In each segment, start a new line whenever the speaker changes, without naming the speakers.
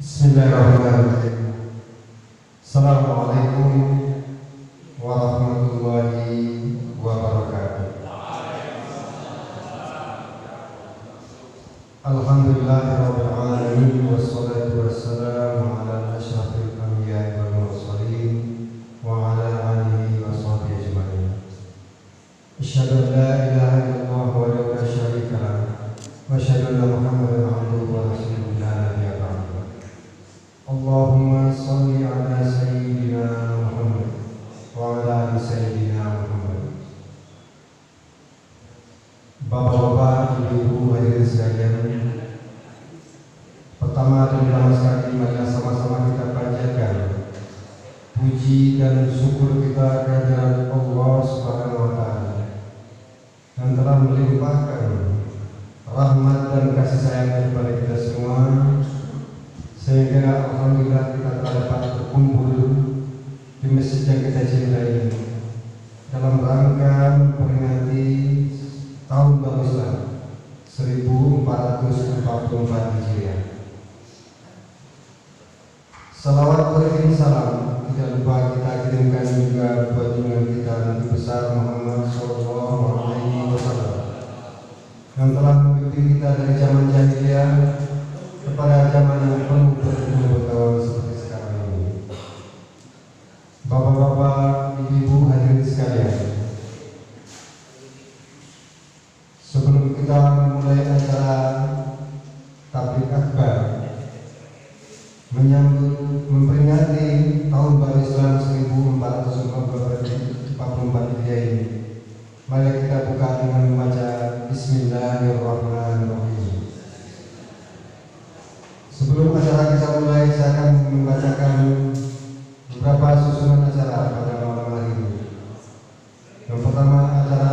Bismillahirrahmanirrahim. Assalamualaikum warahmatullahi wabarakatuh. Alhamdulillahirabbil alamin wassalatu wassalamu ala asyrafil anbiya'i wal mursalin wa ala alihi wa sahbihi ajma'in. Asyhadu an la ilaha illallah wa la syarika lah wa asyhadu anna Muhammadan abduhu wa rasuluhu la nabiyya ba'dahu. Allahumma sholli ala sayyidina Muhammad wa ala ali sayyidina Muhammad. Bapak-bapak, ibu-ibu, hadirin sekalian, pertama dan utama sekali marilah sama-sama kita panjatkan puji dan syukur kita kehadirat Allah Subhanahu wa taala yang telah melimpahkan rahmat dan kasih sayang kepada kita semua, sehingga alhamdulillah kita telah dapat berkumpul di masjid yang kita cintai dalam rangka memperingati tahun baru Islam 1444 Hijriah. Salawat beriring salam tidak lupa kita kirimkan juga buat junjungan kita Nabi besar Muhammad Sallallahu Alaihi Wasallam yang telah membimbing kita dari zaman jahiliyah kepada zaman yang penuh pengetahuan seperti sekarang ini. Bapak-bapak, ibu-ibu, hadirin sekalian, sebelum kita memulai acara tablik akbar menyambut memperingati tahun baru Islam 1444 Hijriah ini, mari kita buka dengan membaca Bismillahirrahmanirrahim. Sebelum acara kita mulai, saya akan membacakan beberapa susunan acara pada malam hari ini. Yang pertama, acara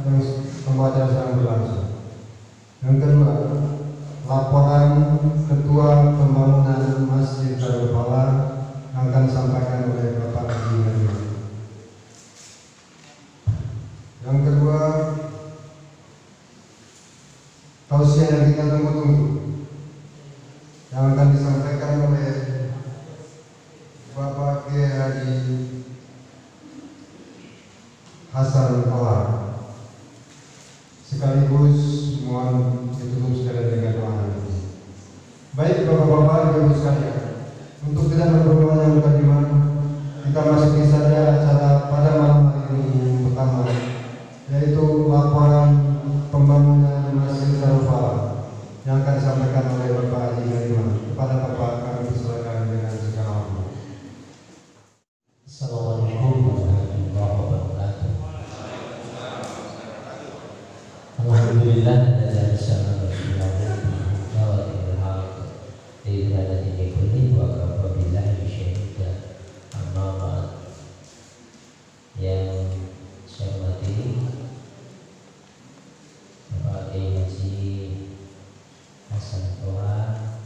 yang pembacaan sedang berlangsung. Yang kedua, laporan Ketua Pembangunan Masjid Darul Falah yang akan disampaikan oleh Bapak Haji Nadim. Yang kedua, tausiah yang kita tunggu-tunggu yang akan disampaikan oleh Bapak Kiai Haji Hasan Alar. Sekaligus mohon ditutup sekalian dengan doa. Baik bapak-bapak, ibu sekalian, untuk tidak berbual yang mukadimah, kita masuki saja acara pada malam hari ini yang pertama, yaitu laporan pembangunan Masjid Darul Falah yang akan disampaikan oleh Bapak Haji Nadim. Kepada Bapak kami persilakan dengan segala hormat.
Assalamualaikum warahmatullahi wabarakatuh. Alhamdulillah dan salam Rasulullah wa ilham ibadatin kulli wa qabillahi syahida. Amma ba'd. Yang saya hormati Bapak Kiai Haji Hasan Alar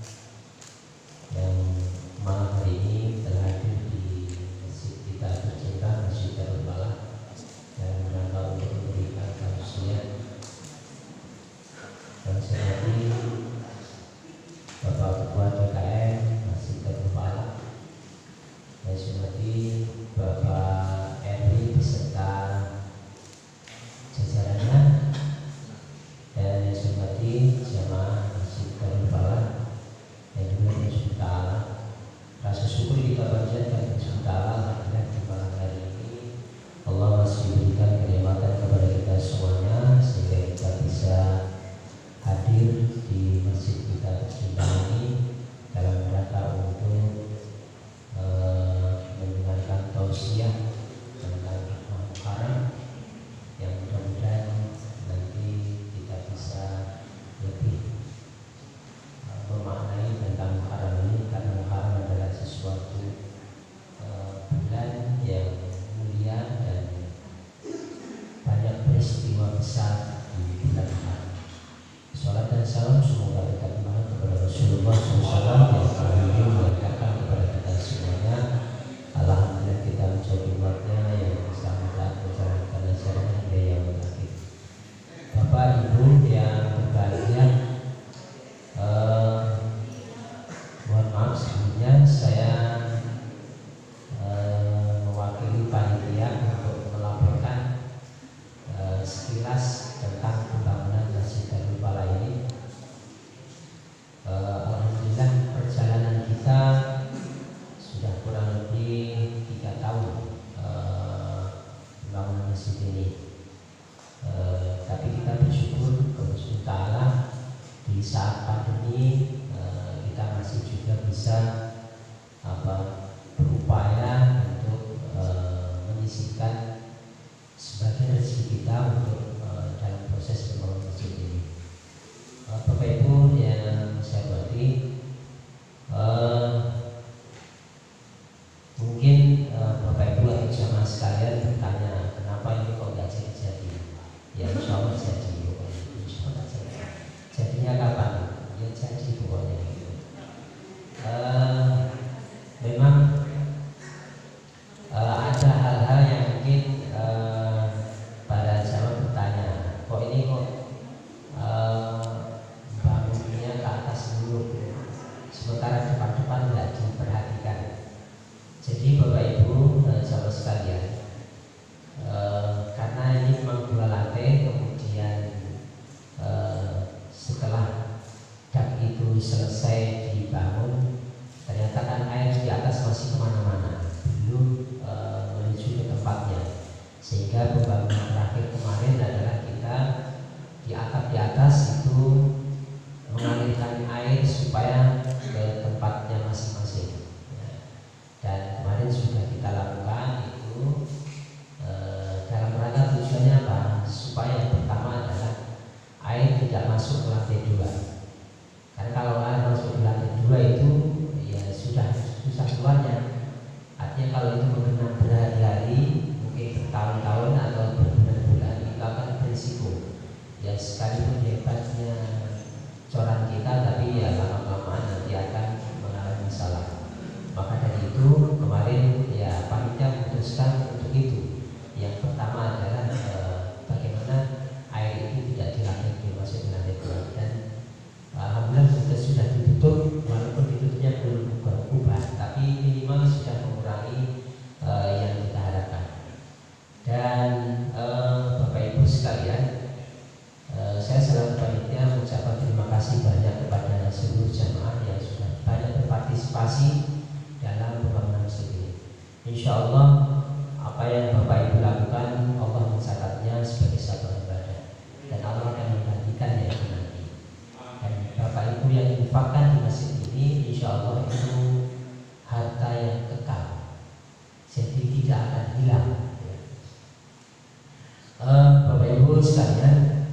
yang malam hari ini telah hadir di masjid kita tercinta, Masjid Darul Falah, dan rangka untuk memberikan tausiah. Dan saya hormati Bapak Ketua DKM Masjid Rasulullah SAW yang selalu mengajarkan kepada kita semuanya. Alhamdulillah kita menjadi umatnya yang selamat menjalankan ajaran hingga yaumil akhir. Bapak Ibu yang berbahagia, mohon maaf sebelumnya saya mewakili panitia untuk melaporkan sekilas tentang pembangunan Masjid Darul Falah ini. Alhamdulillah perjalanan kita sudah kurang lebih 3 tahun pembangunan masjid ini. Tapi kita bersyukur kepada Ta'ala di saat pandemi kita masih juga bisa berupaya untuk menyisihkan sebagian rezeki kita untuk dalam proses pembangunan masjid ini. Bapak Ibu yang saya hormati, mungkin Bapak Ibu atau jamaah sekalian bertanya, kenapa ini kok nggak jadi-jadi? Ya insya Allah jadi, insya Allah jadi. Jadinya kapan? Ya jadi pokoknya gitu. Memang ada hal-hal yang mungkin para jamaah bertanya, kok ini kok bangunnya ke atas dulu, sementara depan-depan tidak diperhatikan. Jadi Bapak Ibu jamaah sekalian, karena ini memang 2 lantai, kemudian setelah dak itu selesai dibangun, ternyata kan air di atas masih kemana-mana, belum menuju ke tempatnya, sehingga pembangunan terakhir kemarin adalah kita di atap di atas itu mengalirkan air supaya ke tempatnya masing-masing. Dan kemarin sudah kita lakukan itu dalam rangka tujuannya apa? Supaya yang pertama adalah air tidak masuk ke lantai 2. Karena kalau air masuk di lantai 2 itu ya sudah susah keluarnya. Artinya kalau itu mengenang berhari-hari, mungkin bertahun-tahun atau berbulan-bulan, itu akan berisiko. Ya sekalipun hebatnya coran kita, tapi ya lama-lamaan nanti akan mengalami masalah. Maka dari itu kemarin ya panitia memutuskan untuk itu. Yang pertama adalah bagaimana air itu tidak dilantai masuk di lantai 2, dan alhamdulillah sudah ditutup, walaupun ditutupnya belum berubah, tapi minimal sudah mengurangi yang kita harapkan. Dan Bapak Ibu sekalian, saya selaku panitia mengucapkan terima kasih banyak kepada seluruh jamaah yang sudah banyak berpartisipasi dalam pembangunan masjid ini. Insya Allah apa yang Bapak Ibu lakukan, Allah mencatatnya sebagai satu ibadah, dan Allah akan menggantikannya nanti. Dan Bapak Ibu yang infakkan di masjid ini, insya Allah itu harta yang kekal, jadi tidak akan hilang. Bapak Ibu sekalian,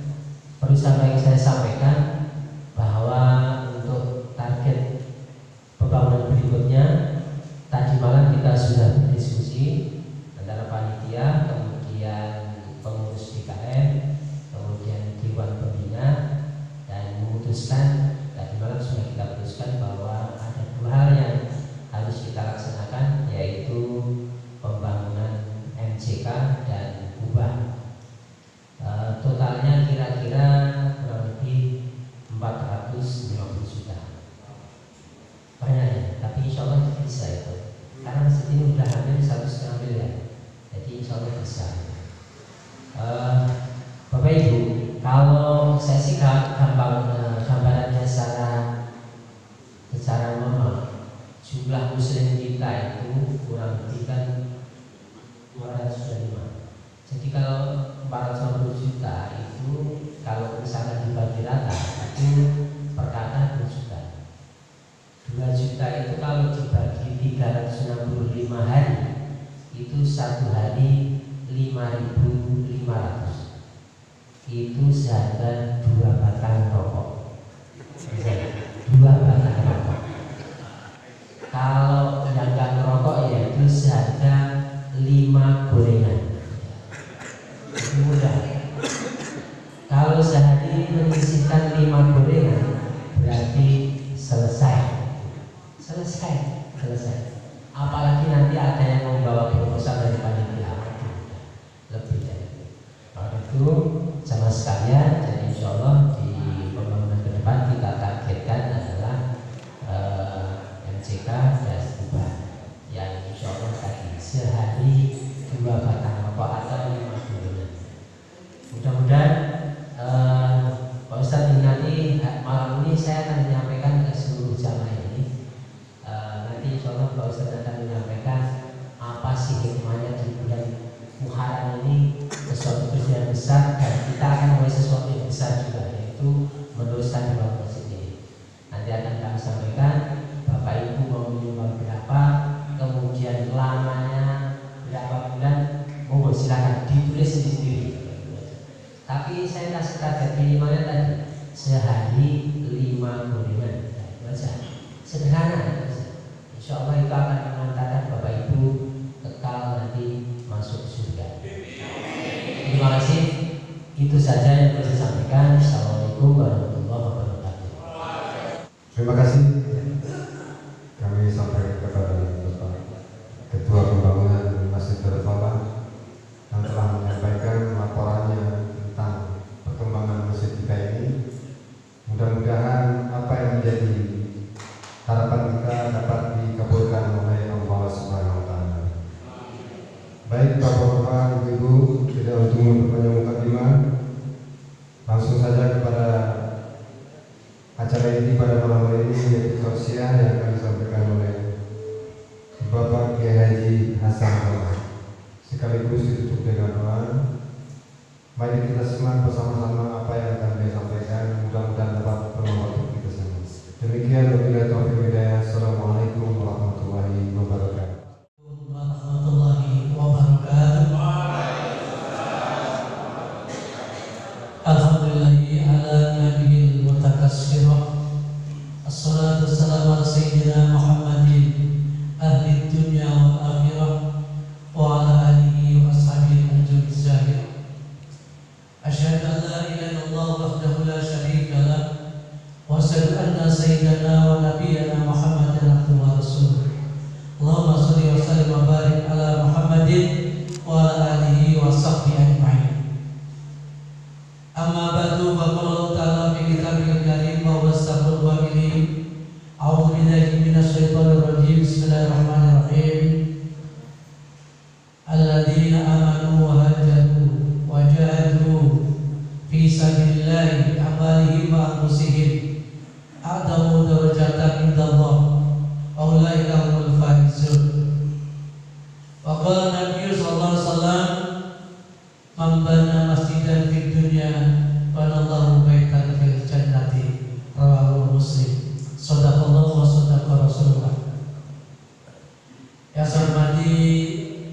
perlu saya sampaikan bahwa untuk target pembangunan berikutnya, tadi malam kita sudah berdiskusi antara panitia, kemudian pengurus DKM, kemudian Dewan Pembina, dan memutuskan tadi malam sudah kita putuskan bahwa ada 2 hal yang harus kita laksanakan, yaitu pembangunan MCK dan kubah. Totalnya kira-kira kurang lebih 450 juta. Banyak ya, tapi insya Allah bisa itu. Karena masjid ini sudah hampir 1,5 miliar, jadi insya Allah bisa. Bapak Ibu, kalau saya sih gambarannya secara normal, jumlah muslim kita itu kurang lebih kan 205. Jadi kalau 450 juta itu kalau misalkan dibagi rata itu per kakak 2 juta. 2 juta itu kalau dibagi 365 hari itu 1 hari 5.500. Itu seharga 2 batang rokok. 2 batang rokok. Kalau yang gak ngerokok ya itu seharga 5 gorengan. Mudah. Kalau sehari menyisihkan 5 gorengan berarti selesai selesai. Apalagi nanti ada yang membawa proposal dari panitia, lebih dari itu. Oleh itu, sama sekalian, jadi insya Allah di pembangunan ke depan kita targetkan adalah MCK dan kubah yang insya Allah tadi sehari 2 batang rokok atau 5 bulan. Mudah-mudahan Pak Ustadz ini nanti malam ini saya akan menyampaikan ke seluruh jamaah ini. Nanti insya Allah Pak Ustadz akan menyampaikan apa sih hikmahnya di bulan Muharram ini, sesuatu yang besar, dan kita akan mulai sesuatu yang besar juga, yaitu meneruskan di bawah masjid ini. Nanti akan kami sampaikan Bapak Ibu mau menyumbang berapa, kemudian lamanya berapa bulan, monggo silakan ditulis sendiri. Tapi saya kasih target minimalnya tadi sehari 5 gorengan, baca sederhana. Insya Allah itu akan mengantarkan Bapak Ibu kekal nanti masuk surga. Terima kasih. Itu saja yang bisa saya sampaikan. Assalamualaikum warahmatullahi wabarakatuh.
Terima kasih. Kami sampaikan kepada Bapak Ketua Pembangunan Masjid Darul Falah yang telah menyampaikan laporannya tentang perkembangan masjid kita ini. Mudah-mudahan apa yang menjadi harapan kita dapat dikabulkan oleh Allah Subhanahu wa Ta'ala. Baik Bapak-bapak, Ibu-ibu, tidak untuk memperpanjang mukadimah, langsung saja kepada acara ini pada malam hari ini, yaitu tausiah yang akan disampaikan oleh Bapak Kiai Haji Hasan Ahmad. Sekaligus ditutup dengan doa. Mari kita semangat bersama-sama apa yang akan dia sampaikan. Mudah-mudahan dapat bermanfaat untuk kita semua. Demikian wabillahi taufiq wal hidayah. Assalamualaikum warahmatullahi wabarakatuh.
Alhamdulillahi ala nabiyil mutakassirah. Assalatu wassalamu ala sayyidina Muhammadin ahli dunya wal akhirah wa ala alihi wa ashabihi al-anjur zahir. Asyhadu an la ilaha illallah wahdahu la syarika lah wa asyhadu anna sayyidana wa nabiyyana Muhammadan abduhu wa rasuluh. Allahumma shalli wa sallim wa barik ala Muhammadin wa ala alihi wa sahbihi ajma'in. Amma ba'du, faqala ta'ala fi kitabihil karim wa wasaqqal wa'ili. A'udzu billahi minasyaitonir rajim. Bismillahirrahmanirrahim. Alladzina amanu wa hajaru wa jahadu fi sabilillahi bi amwalihim wa anfusihim a'zamu darajatan indallah wa ulaika humul faizun. Wa qala Nabi sallallahu alaihi wasallam, man bana masjidan fid dunya banallahu baitan fil jannati. Rawahu Muslim. Shadaqallahu wa shadaqa Rasulullah. Yang saya hormati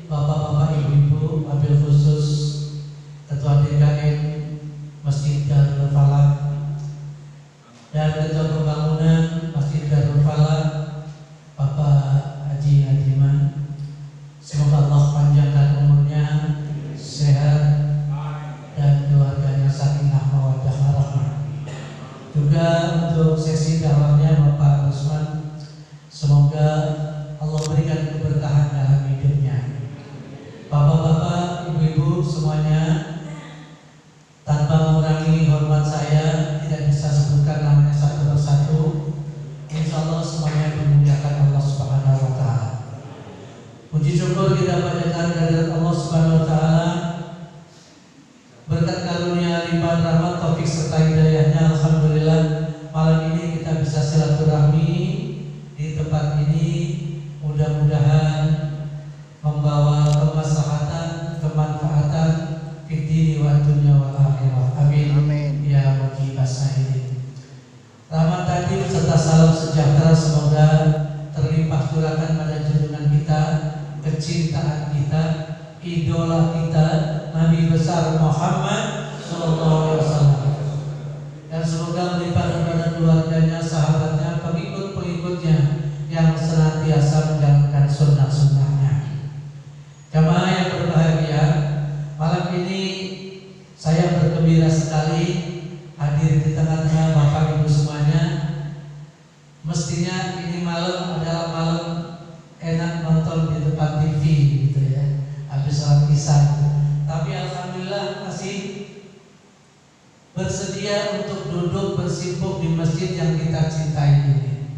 Bapak-bapak, Ibu-ibu, wabil khusus Ketua DKM Masjid Darul Falah dan Ketua Pembangunan Masjid Darul Falah Bapak Haji Hadiman. Semoga Allah panjangkan umurnya, sehat, dan keluarganya sakinah mawaddah warahmah. Juga untuk sesi dakwahnya Bapak Usman, semoga Allah berikan keberkahan dalam hidupnya. Bapak-bapak, ibu-ibu semuanya, tanpa mengurangi hormat saya, tidak bisa sebutkan namanya satu persatu. Insya Allah semuanya memuliakan Allah Subhanahu wa Ta'ala. Puji syukur kita panjatkan kehadirat Allah Subhanahu wa Ta'ala. Berkat karunia limpahan rahmat, taufik serta hidayahnya, alhamdulillah malam ini kita bisa silaturahmi di tempat ini. Mudah-mudahan membawa kemaslahatan, kemanfaatan fid dini wa dunya wal akhirah. Amin. Amin. Ya wajibas sayyidin. Rahmat tadi serta salam sejahtera semoga terlimpah curahkan pada junjungan kita, kecintaan kita, idola kita, Nabi besar Muhammad sallallahu alaihi wasallam. Dan semoga melimpah kepada keluarganya, sahabatnya, pengikut-pengikutnya yang senantiasa menjalankan sunnah-sunnahnya. Jamaah yang berbahagia, malam ini saya bergembira sekali hadir di tengah-tengah Bapak Ibu semuanya. Mestinya ini malam adalah malam enak nonton di depan TV gitu ya, habis sholat isya. Tapi alhamdulillah masih bersedia untuk duduk bersimpuk di masjid yang kita cintai ini.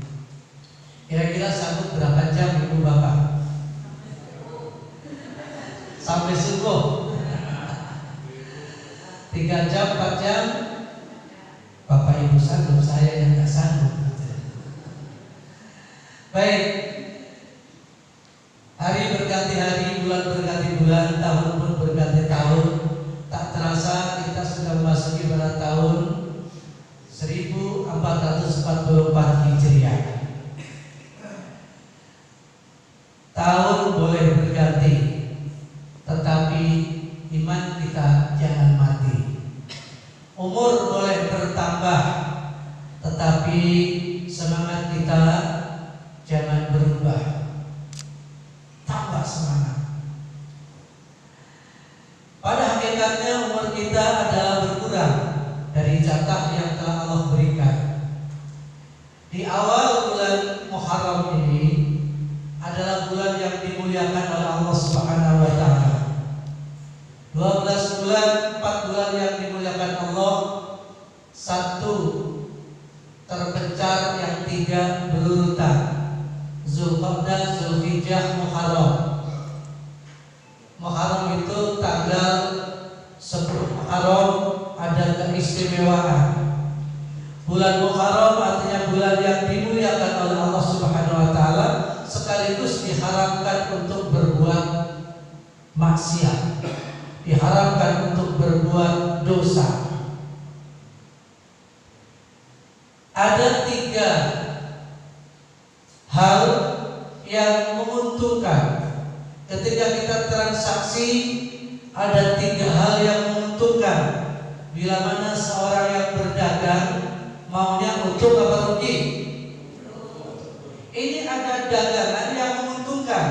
Kira-kira sanggup berapa jam ibu bapak? Sampai subuh 3 jam, 4 jam. Bapak ibu sanggup, saya yang gak sanggup. Baik, hari berganti hari, bulan berganti bulan, tahun pun berganti tahun. Tak terasa kita sudah memasuki pada tahun 1444 Hijriah. Tahun boleh berganti, tetapi iman kita jangan mati. Umur boleh bertambah, tetapi semangat kita jangan berubah. Tambah semangat. Pada hakikatnya umur kita adalah berkurang dari jatah yang telah Allah berikan. Di awal bulan Muharram ini adalah bulan yang dimuliakan oleh Allah Subhanahu wa taala. 12 bulan, 4 bulan yang dimuliakan Allah, 1 terpencar, yang 3 berurutan. Zulqa'dah, Zulhijjah, Muharram. Muharram itu tanggal 10 Muharram ada keistimewaan. Bulan Muharram artinya bulan yang dimuliakan oleh Allah Subhanahu wa taala, sekaligus diharamkan untuk berbuat maksiat, diharamkan untuk berbuat dosa. Ada 3 hal yang menguntungkan ketika kita transaksi. Ada 3 hal yang menguntungkan. Bila mana seorang yang berdagang maunya untung apa rugi? Ini ada dagangan yang menguntungkan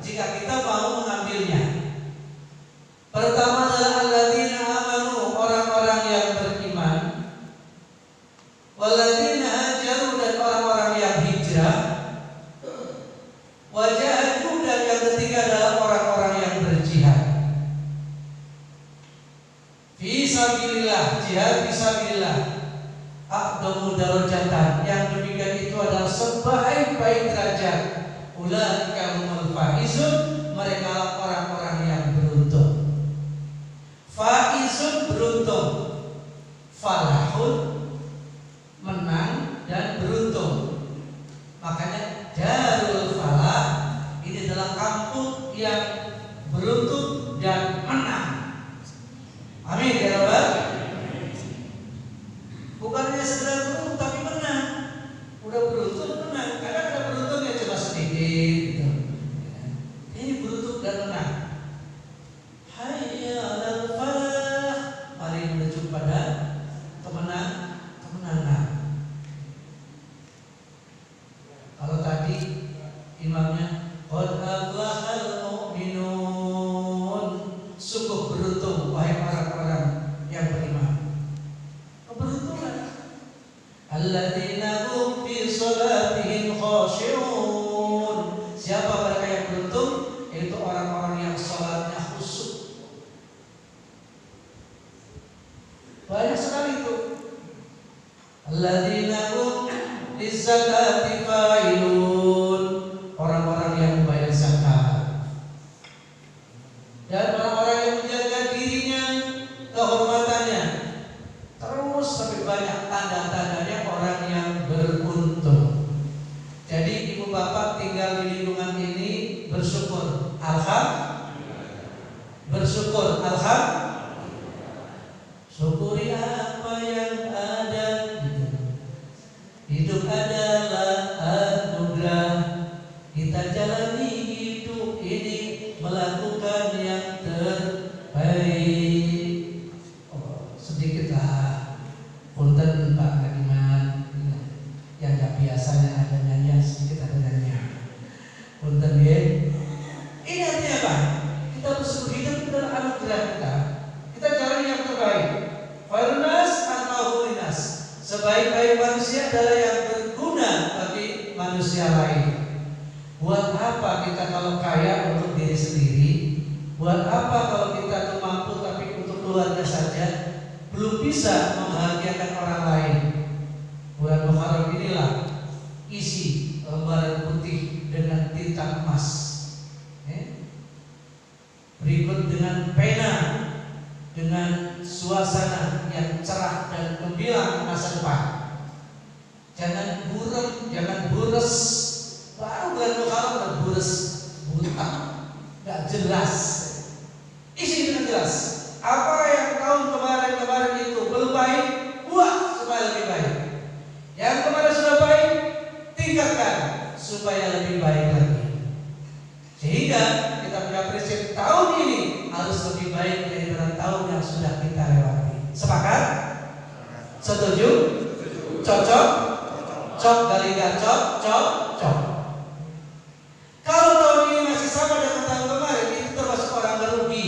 jika kita mau mengambilnya. Pertama adalah alladzina amanu, orang-orang yang beriman. Walladzina hajaru, dan orang-orang yang hijrah. Wajahadu, dan yang ketiga adalah orang-orang yang berjihad. Fisabilillah, jihad fisabilillah. A'dhamu darajatan, yang demikian itu adalah sebaik-baik derajat. Ulaika humul faizun, mereka lah orang-orang yang beruntung. Faizun, beruntung. Falahun, menang dan beruntung. Makanya Darul Falah ini adalah kampung yang beruntung dan menang. Amin ya Rabbal. Bukannya sekedar beruntung tapi menang. Udah beruntung menang. Kadang ada beruntungnya cuma sedikit gitu. Ini beruntung dan menang. Hayya 'alal falah, mari menuju pada kemenangan. Kalau tadi imamnya qad aflahal mu'minun, sungguh beruntung wahai orang-orang yang beriman. Keberuntungan. Alladzina hum fi shalatihim khashi'un. Siapa mereka yang beruntung? Yaitu orang-orang yang salatnya khusyuk. Banyak sekali itu. Alladzina hum lizzakati fa'ilun, orang-orang yang membayar zakat. Dan orang-orang yang menjaga dirinya, kehormatannya. Terus sampai banyak tanda-tandanya orang yang beruntung. Jadi ibu bapak tinggal di lingkungan ini bersyukur, bersyukur, syukuri apa yang ada. Hidup adalah kaya untuk diri sendiri. Buat apa kalau kita tuh mampu tapi untuk keluarga saja belum bisa membahagiakan orang lain? Bulan Muharram inilah isi lembaran putih dengan tinta emas. Berikut dengan pena, dengan suasana yang cerah dan gemilang masa depan. Jangan buram, jangan bures. Baru bulan Muharram udah bures, buta, nggak jelas. Isi dengan jelas. Apa yang tahun kemarin itu belum baik, buat supaya lebih baik. Yang kemarin sudah baik, tingkatkan supaya lebih baik lagi. Sehingga kita punya prinsip tahun ini harus lebih baik daripada tahun yang sudah kita lewati. Sepakat? Setuju? Cocok? Cok kali gacok, cok. Kalau tahun ini masih sama dengan tahun kemarin, itu termasuk orang merugi.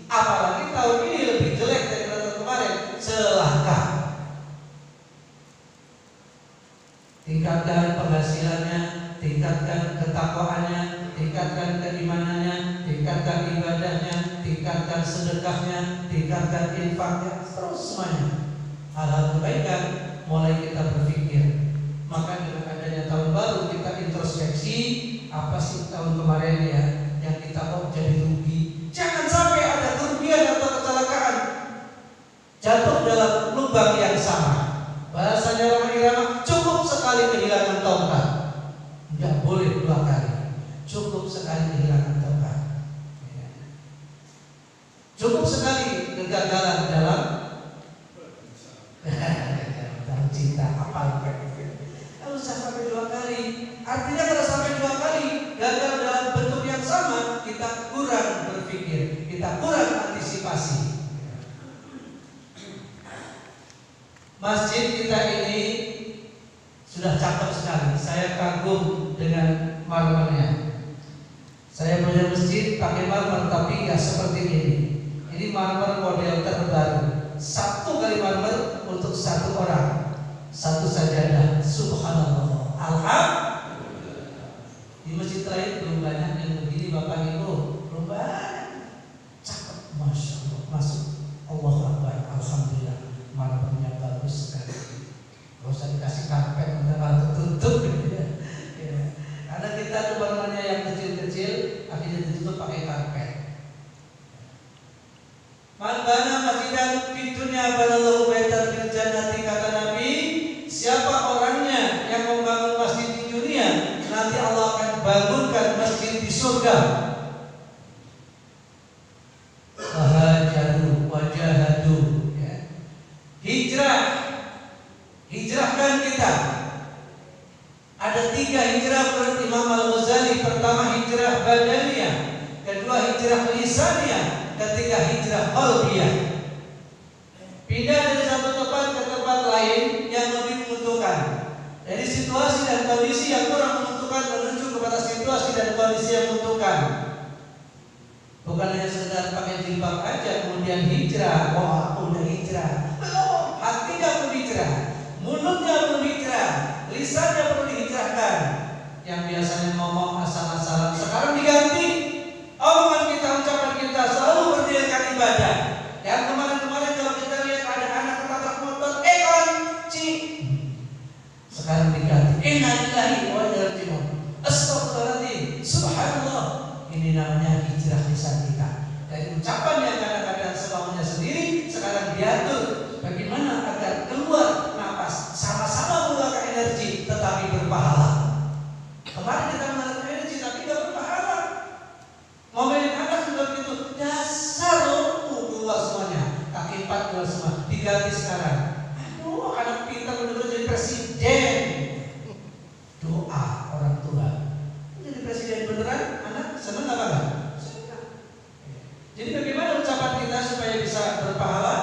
Apalagi tahun ini lebih jelek daripada tahun kemarin, celaka. Tingkatkan penghasilannya, tingkatkan ketakwaannya, tingkatkan keimanannya, tingkatkan ibadahnya, tingkatkan sedekahnya, tingkatkan infaknya, terus semuanya. Hal-hal kebaikan mulai kita berpikir. Maka dengan adanya tahun baru kita introspeksi, apa sih tahun kemarin ya yang kita kok jadi rugi. Jangan sampai ada kerugian atau kecelakaan jatuh dalam lubang yang sama. Bahasanya orang irama, cukup sekali kehilangan tongkat, tidak boleh dua kali. Cukup sekali kehilangan tongkat, cukup sekali kegagalan dalam cinta. Apa kalau sampai dua kali, artinya kalau sampai dua kali gagal dalam bentuk yang sama, kita kurang berpikir, kita kurang antisipasi. Masjid kita ini sudah cakep sekali. Saya kagum dengan marmernya. Saya punya masjid pakai marmer tapi nggak seperti ini. Ini marmer model terbaru. Satu kali marmer untuk satu orang, satu sajadah. Subhanallah. Alhamdulillah. Di masjid lain belum banyak yang begini Bapak Ibu. Belum banyak. Cakep, masya Allah. Masuk. Allah Akbar. Alhamdulillah. Marmernya bagus sekali. Gak usah dikasih karpet, nanti tertutup gitu ya. Karena kita tuh marmernya yang kecil-kecil, akhirnya ditutup pakai karpet. Man bana masjidan fid dunya banallahu baitan fil jannati, kata Nabi, siapa orangnya yang membangun masjid di dunia, nanti Allah akan bangunkan masjid di surga. Wahajaru wajahadu, ya. Hijrahkan kita. Ada 3 hijrah menurut Imam Al-Ghazali. Pertama hijrah badaniyah, kedua hijrah lisaniyah, ketiga hijrah qalbiyah. Pindah dari satu tempat ke tempat lain yang lebih menguntungkan. Dari situasi dan kondisi yang kurang menguntungkan menuju kepada situasi dan kondisi yang menguntungkan. Bukan hanya sekedar pakai jilbab aja kemudian hijrah. Wah, udah hijrah. Belum, hatinya pun hijrah, mulutnya pun hijrah, lisannya perlu dihijrahkan. Yang biasanya ngomong asal-asalan sekarang diganti. Omongan kita, ucapan kita selalu berdirikan ibadah. Yang kemarin-kemarin kalau kita lihat ada anak ketabrak motor, kunci. Sekarang diganti, innalillahi wa inna ilaihi raji'un. Astagfirullahaladzim, subhanallah. Ini namanya hijrah lisan kita. Dari ucapan yang kadang-kadang semaunya sendiri, sekarang diatur bagaimana agar keluar napas, sama-sama mengeluarkan energi tetapi berpahala. Kemarin kita mengeluarkan energi tapi tidak berpahala. Ngomelin anak sudah begitu, dasar lo, keluar semuanya, kaki 4 keluar semua, diganti sekarang. Aduh, anak pintar benar-benar jadi presiden. Doa orang tua. Jadi presiden beneran, anak senang apa enggak? Senang. Jadi bagaimana ucapan kita supaya bisa berpahala?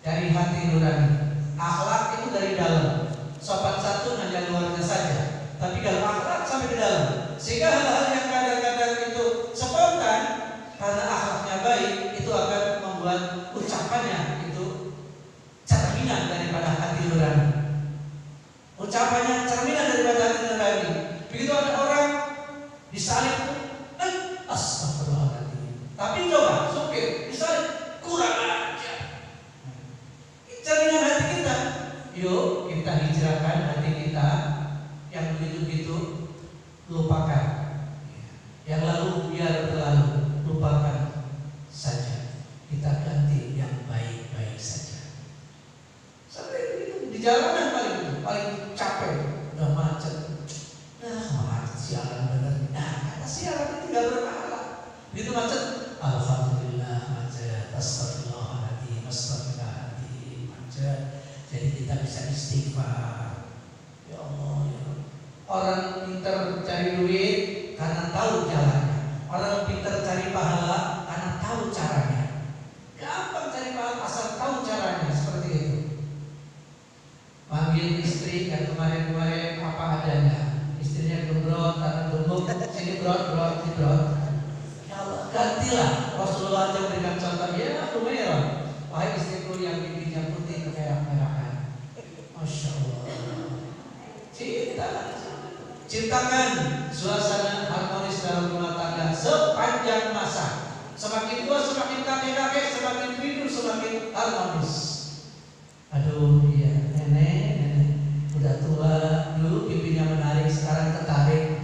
Dari hati nurani. Akhlak itu dari dalam. Sopan satu hanya luarnya saja, tapi kalau akhlak sampai ke dalam. Sehingga hal-hal yang kadang-kadang itu spontan karena akhlaknya baik, itu akan membuat ucapannya itu cerminan daripada hati nurani. Ucapannya cerminan daripada hati nurani. Begitu ada orang disalib Yuk kita hijrahkan hati kita yang begitu-begitu, lupakan. Yang lalu biar berlalu, lupakan saja. Kita ganti yang baik-baik saja. Sampai itu di jalanan paling capek, udah macet. Macet sialan bener. Kata sialan itu gak berpahala. Begitu macet, alhamdulillah macet, astagfirullahaladzim, astagfirullahaladzim, macet. Jadi kita bisa istighfar. Ya Allah, ya Allah. Orang pintar cari duit karena tahu jalannya. Orang pintar cari pahala karena tahu caranya. Gampang cari pahala asal tahu caranya, seperti itu. Panggil istri yang kemarin-kemarin apa adanya. Istrinya gembrot, tangan gemuk, sini brot. Ya Allah, gantilah. Rasulullah aja berikan contoh, ya lumayan. Wahai istriku yang pipinya putih kemerah-merahan. Masya Allah. Ciptakan suasana harmonis dalam rumah tangga sepanjang masa. Semakin tua, semakin kakek-kakek, semakin rindu, semakin harmonis. Aduh, iya, nenek udah tua, dulu pipinya menarik, sekarang tertarik.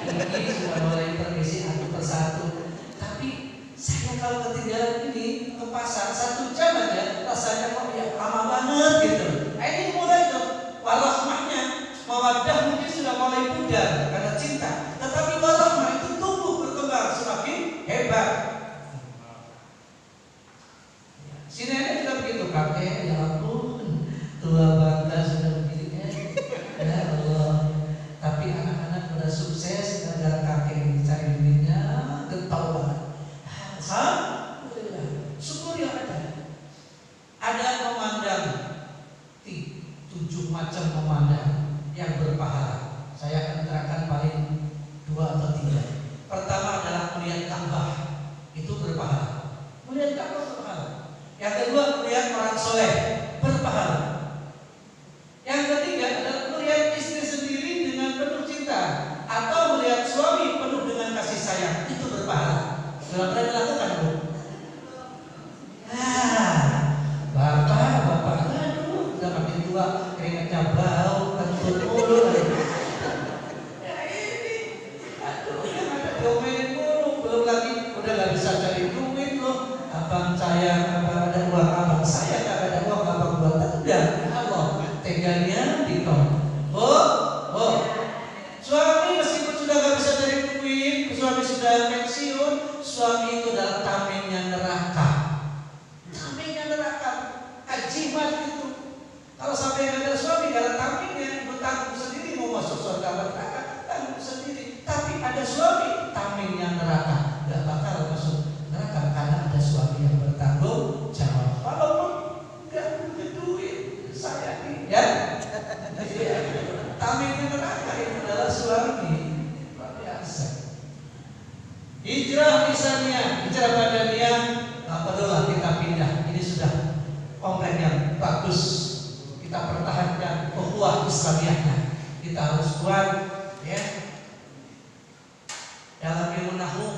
Ini sudah mulai permisi satu persatu. Tapi saya kalau ketinggalan ini ke pasar 1 jam aja, rasanya kok ya lama banget gitu. Ini mulai tuh warahmahnya, mawaddah mungkin sudah mulai pudar karena cinta. Tetapi warahmah itu tumbuh berkembang semakin hebat. Si nenek juga begitu, kakek, ya ampun, tua bangga sudah begini ya Allah. Tapi anak-anak udah sukses gara-gara kakek cari duitnya, getol banget. Alhamdulillah, syukur yang ada. Ada memandang 7 macam memandang yang berpahala. Saya akan terangkan paling 2 atau 3. Pertama adalah melihat Ka'bah, itu berpahala. Melihat Ka'bah berpahala. Yang kedua melihat orang soleh, berpahala. Yang ketiga adalah melihat istri sendiri dengan penuh cinta, atau melihat suami penuh dengan kasih sayang, itu berpahala. Sudah pernah dilakukan, Bu? Bapak, aduh, udah makin tua, keringatnya bau, kentut mulu. Ya ini, aduh, yang ada diomelin mulu, belum lagi udah gak bisa cari duit loh. Abang saya, abang ada uang, abang saya gak ada uang, abang buat udah, Allah, teganya dikom. Oh, suami meskipun sudah gak bisa cari duit, suami sudah pensiun, suami itu adalah tamengnya neraka. Tamengnya neraka, ajimat itu. Kalau sampai ada suami karena tamengnya bertanggung sendiri mau masuk surga neraka, tanggung sendiri. Tapi ada suami tamengnya neraka, gak bakal masuk neraka karena ada suami yang bertanggung jawab. Walaupun gak punya duit, saya nih, ya. Tamengnya neraka itu adalah suami. Luar biasa. Hijrah misalnya, hijrah badaniyah, perlulah kita pindah. Ini sudah komplek yang bagus. Kita pertahankan ukhuwah Islamiyahnya. Kita harus kuat, ya. Dalam ilmu nahwu,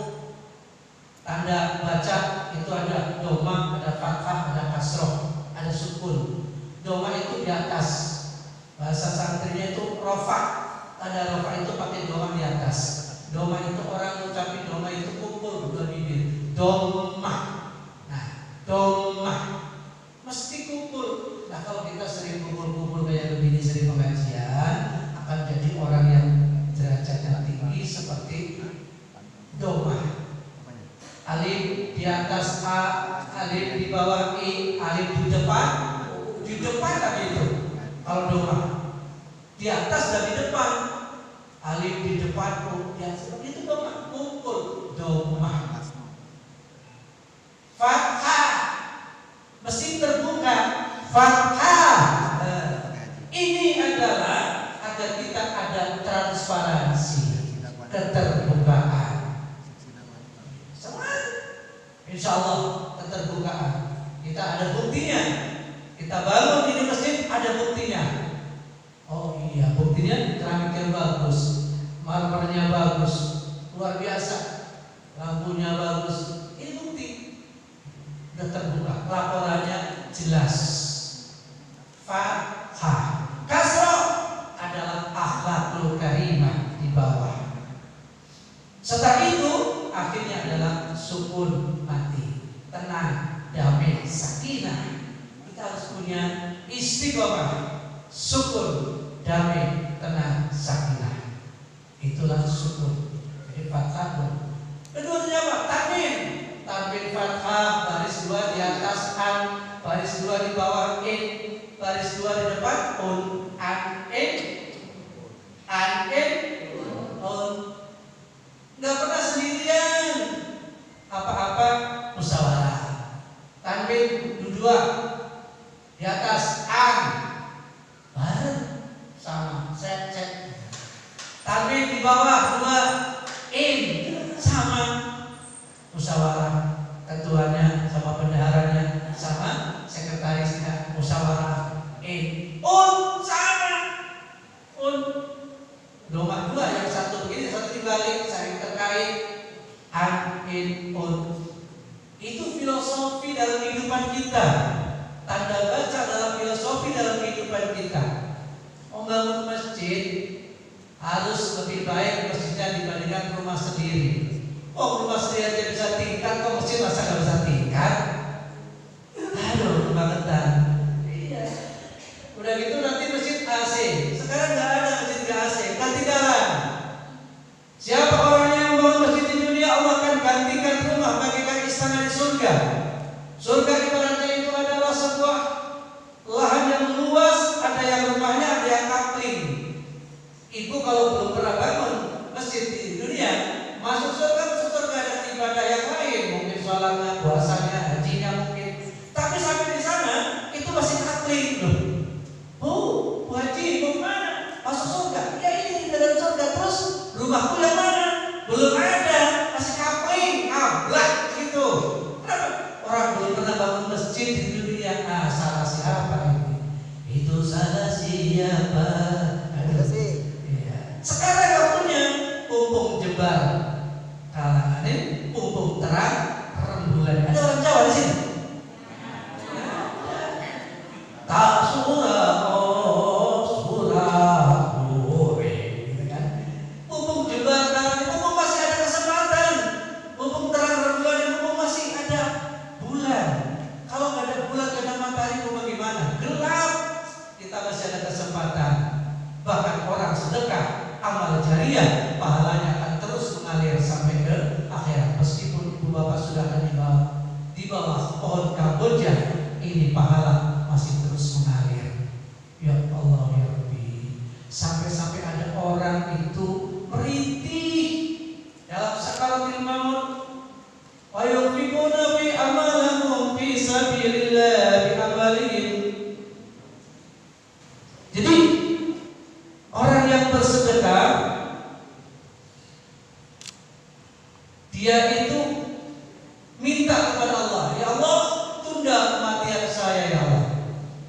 tanda baca itu ada doma, ada fathah, ada kasroh, ada sukun. Doma itu di atas. Bahasa santrinya itu rofa. Tanda rofa itu pakai doma di atas. Doma itu orang mengucapkan doma itu kumpul dua bibir. Doma. Nah, doma mesti kumpul. Nah, kalau kita sering kumpul-kumpul kayak begini, sering pengajian, akan jadi orang yang derajatnya tinggi seperti doma. Alif di atas A, alif di bawah I, alif di depan lagi itu. Kalau doma di atas dan di depan, alif di depan, U di atas, itu doma, kumpul doma. Fathah mesin terbuka, fathah. Ini adalah agar kita ada transparansi, keterbukaan. Insya Allah keterbukaan. Kita ada buktinya. Kita bangun ini masjid ada buktinya. Oh iya, buktinya keramiknya bagus, marmernya bagus, luar biasa, lampunya bagus. Ini bukti. Sudah terbuka, laporannya jelas. Fathah. istiqomah, syukur, damai, tenang, sakinah. Itulah syukur. Jadi fathah. Keduanya apa? Tanwin. Tanwin fathah, baris 2 di atas an, baris 2 di bawah in, baris 2 di depan un, an, in, un. Nggak pernah sendirian. Apa-apa musyawarah. Tanwin 2 di atas an, bareng sama set. Tanwin di bawah 2 in, sama musyawarah, ketuanya sama bendaharanya sama sekretarisnya musyawarah in, un sama un. Nomor 2 yang satu begini, satu dibalik, saling terkait, an, in, un. Itu filosofi dalam kehidupan kita, tanda baca dalam filosofi dalam kehidupan kita. Membangun masjid harus lebih baik masjidnya dibandingkan rumah sendiri. Oh, rumah sendiri aja bisa tingkat, kok masjid masa nggak bisa tingkat? Aduh, kebangetan. Iya. Udah gitu nanti masjid AC. Sekarang nggak ada masjid nggak AC, ganti jalan. Siapa orang yang membangun masjid di dunia, Allah akan gantikan rumah bagikan istana di surga. Surga ibaratnya itu adalah sebuah lahan yang luas, ada yang rumahnya, ada yang kapling. Ibu kalau belum pernah bangun masjid di dunia, masuk surga ada ibadah yang lain, mungkin sholatnya, puasanya, hajinya mungkin. Tapi sampai di sana itu masih kapling loh. Oh, Bu Haji mau mana? Masuk surga? Ya ini di dalam surga. Terus rumahku yang mana? Belum ada, masih kapling, ablak gitu. Kenapa? Orang belum pernah bangun masjid di dunia. Ah, salah siapa ini? Itu salah siapa? Sekarang waktunya pumpung jebar kalangan ini, pumpung terang rembulan. Ada orang Jawa di sini? Tak surah gitu kan? Pumpung jebar kalangan ini, pumpung masih ada kesempatan. Pumpung terang rembulan, pumpung masih ada bulan. Kalau nggak ada bulan, nggak ada matahari, mau bagaimana? Gelap. Kita masih ada kesempatan. Bahkan orang sedekah, amal jariah, pahalanya akan terus mengalir sampai ke akhirat. Meskipun ibu bapak sudah ada di bawah pohon kamboja, ini pahala masih terus mengalir. Ya Allah ya Rabbi, sampai-sampai ada orang itu merintih dalam sakaratul maut, wa yunfiquna fi amalihim fi sabilillah bi amalihim. Jadi orang yang bersedekah, dia itu minta kepada Allah, ya Allah, tunda kematian saya ya Allah,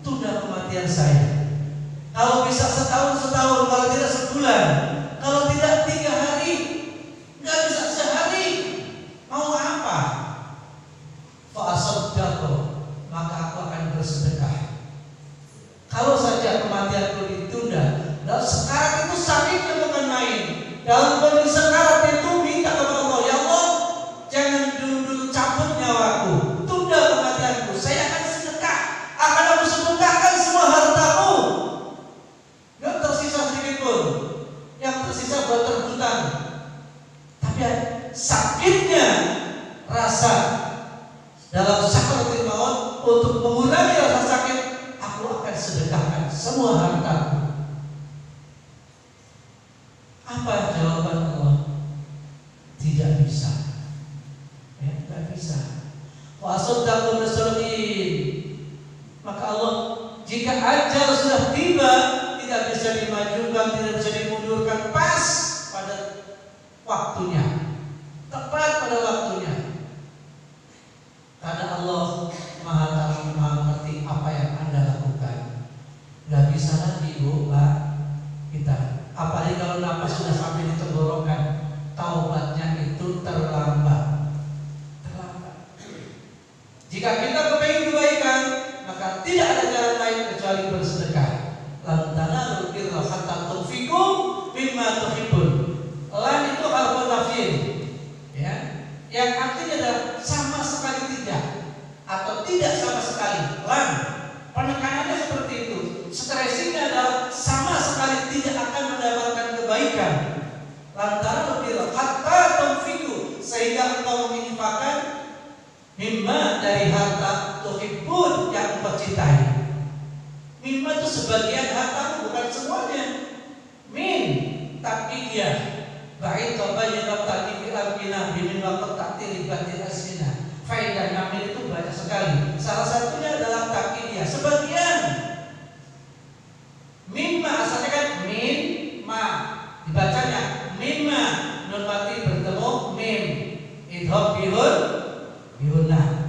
tunda kematian saya. Kalau bisa setahun, kalau tidak sebulan, kalau tidak 3 hari, nggak bisa sehari, mau apa? Fa'asaddaqu, maka aku akan bersedekah. Kalau saja kematianku ditunda, dan sekarang itu sakitnya bukan main. Dalam kondisi sekarat itu minta kepada Allah, ya Allah, jangan dulu cabut nyawaku, tunda kematianku. Saya akan sedekah, akan aku sedekahkan semua hartaku. Gak tersisa sedikit pun, yang tersisa buat rebutan. Tapi sakitnya rasa dalam sakaratul maut, untuk mengurangi rasa sakit, aku akan sedekahkan semua hartaku. Apa jawaban Allah? Tidak bisa. Ya, tidak bisa. Wa asaddaqu bisalihin. Maka Allah, jika ajal sudah tiba, tidak bisa dimajukan, tidak bisa dimundurkan, pas pada waktunya, tepat pada waktunya. Karena Allah Maha Tahu, Maha Mengerti apa yang Anda lakukan. Gak bisa lagi Bu, Pak, kita. Apalagi kalau napas sudah sampai di tenggorokan, taubatnya itu terlambat. Jika kita kepingin kebaikan, maka tidak ada jalan lain kecuali bersedekah. Lan tanalul birra hatta tunfiqu mimma tuhibbun. Lan itu harfu nafyin, ya, yang artinya adalah sama sekali tidak, atau tidak sama sekali. Lan, penekanan cintai. Mimma itu sebagian hartamu, bukan semuanya. Min takiyah ba'id tabayyana ta'tifi al-bina bimin waqt ta'til batil asmina. Faedah min itu banyak sekali. Salah satunya adalah takiyah, sebagian. Mimma asalnya kan min ma, dibacanya mimma, nun mati bertemu mim, idhab bihun,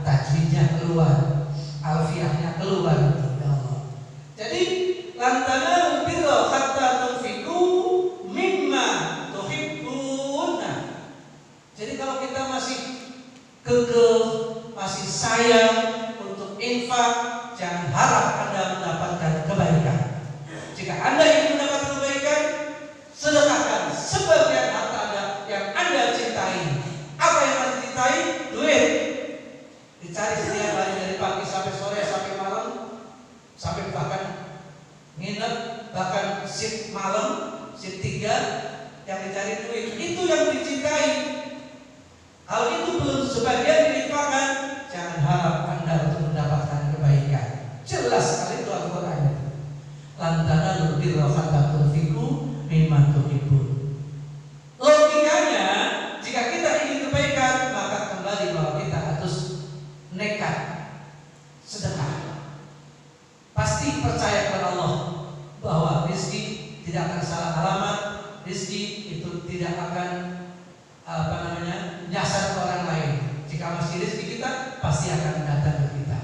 tajwidnya keluar, alfiahnya keluar. Ya Allah. Jadi lantana birra hatta tunfiqu mimma tuhibbuna. Jadi kalau kita masih kekeh, masih sayang untuk infak, jangan harap Anda mendapatkan kebaikan. Jika Anda ingin mendapat kebaikan, sedekahkan sebagian harta Anda yang Anda cintai. Apa yang Anda cintai? Duit. Dicari setiap hari dari pagi sampai sore, sampai malam, sampai bahkan nginep, bahkan shift malam, shift 3 yang dicari duit. Itu yang dicintai. Hal itu belum sebagian diinfakkan, jangan harap Anda untuk mendapatkan kebaikan. Jelas sekali itu Al-Quran. Lantana lebih rohata tunfiku mimma tuhibbun. Logikanya, jika kita ingin kebaikan, maka kembali bahwa kita harus nekat sedekah. Pasti percaya kepada Allah bahwa rezeki tidak akan salah alamat, rezeki itu tidak akan nyasar ke orang lain. Jika masih rezeki kita, pasti akan datang ke kita.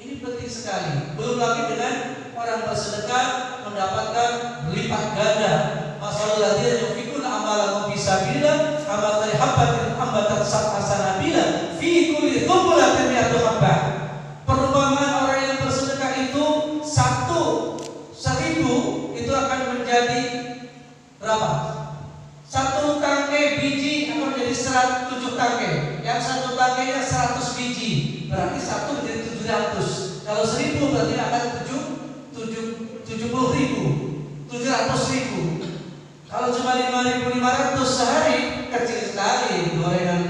Ini penting sekali. Belum lagi dengan orang bersedekah mendapatkan berlipat ganda. Masalul ladzina yunfiquna amwalahum fisabilillah kamathali habbatin ambatat sab'a sanabila fi kulli dhubulatin mi'atu habbah. Perumpamaan orang yang bersedekah itu 1.000 itu akan menjadi berapa? 1 tangkai biji akan menjadi 7 tangkai. Yang 1 tangkainya 100 biji, berarti 1 menjadi 700. Kalau 1000 berarti akan 70.000, 700.000. Kalau cuma 5.500 sehari, kecil sekali. Gorengan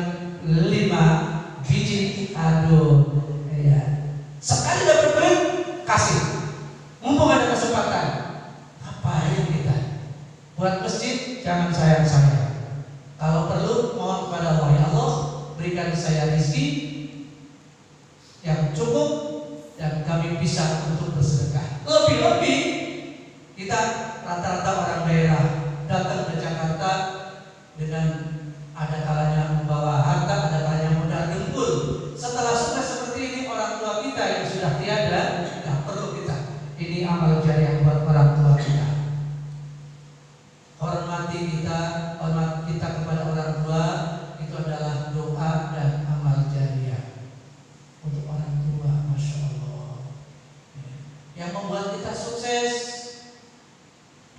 5 biji, aduh, ya. Sekali dapat duit, kasih. Mumpung ada kesempatan. Ngapain kita? Buat masjid, jangan sayang-sayang. Kalau perlu, mohon kepada Allah, ya Allah, berikan saya rezeki yang cukup dan kami bisa untuk bersedekah. Lebih-lebih kita rata-rata orang daerah datang ke Jakarta dengan ada kalanya membawa harta, ada kalanya modal dengkul. Setelah sudah seperti ini, orang tua kita yang sudah tiada, tidak perlu kita. Ini amal jariah buat orang tua kita. Hormat kita kepada orang tua itu adalah doa dan amal jariah untuk orang tua. Masya Allah. Yang membuat kita sukses,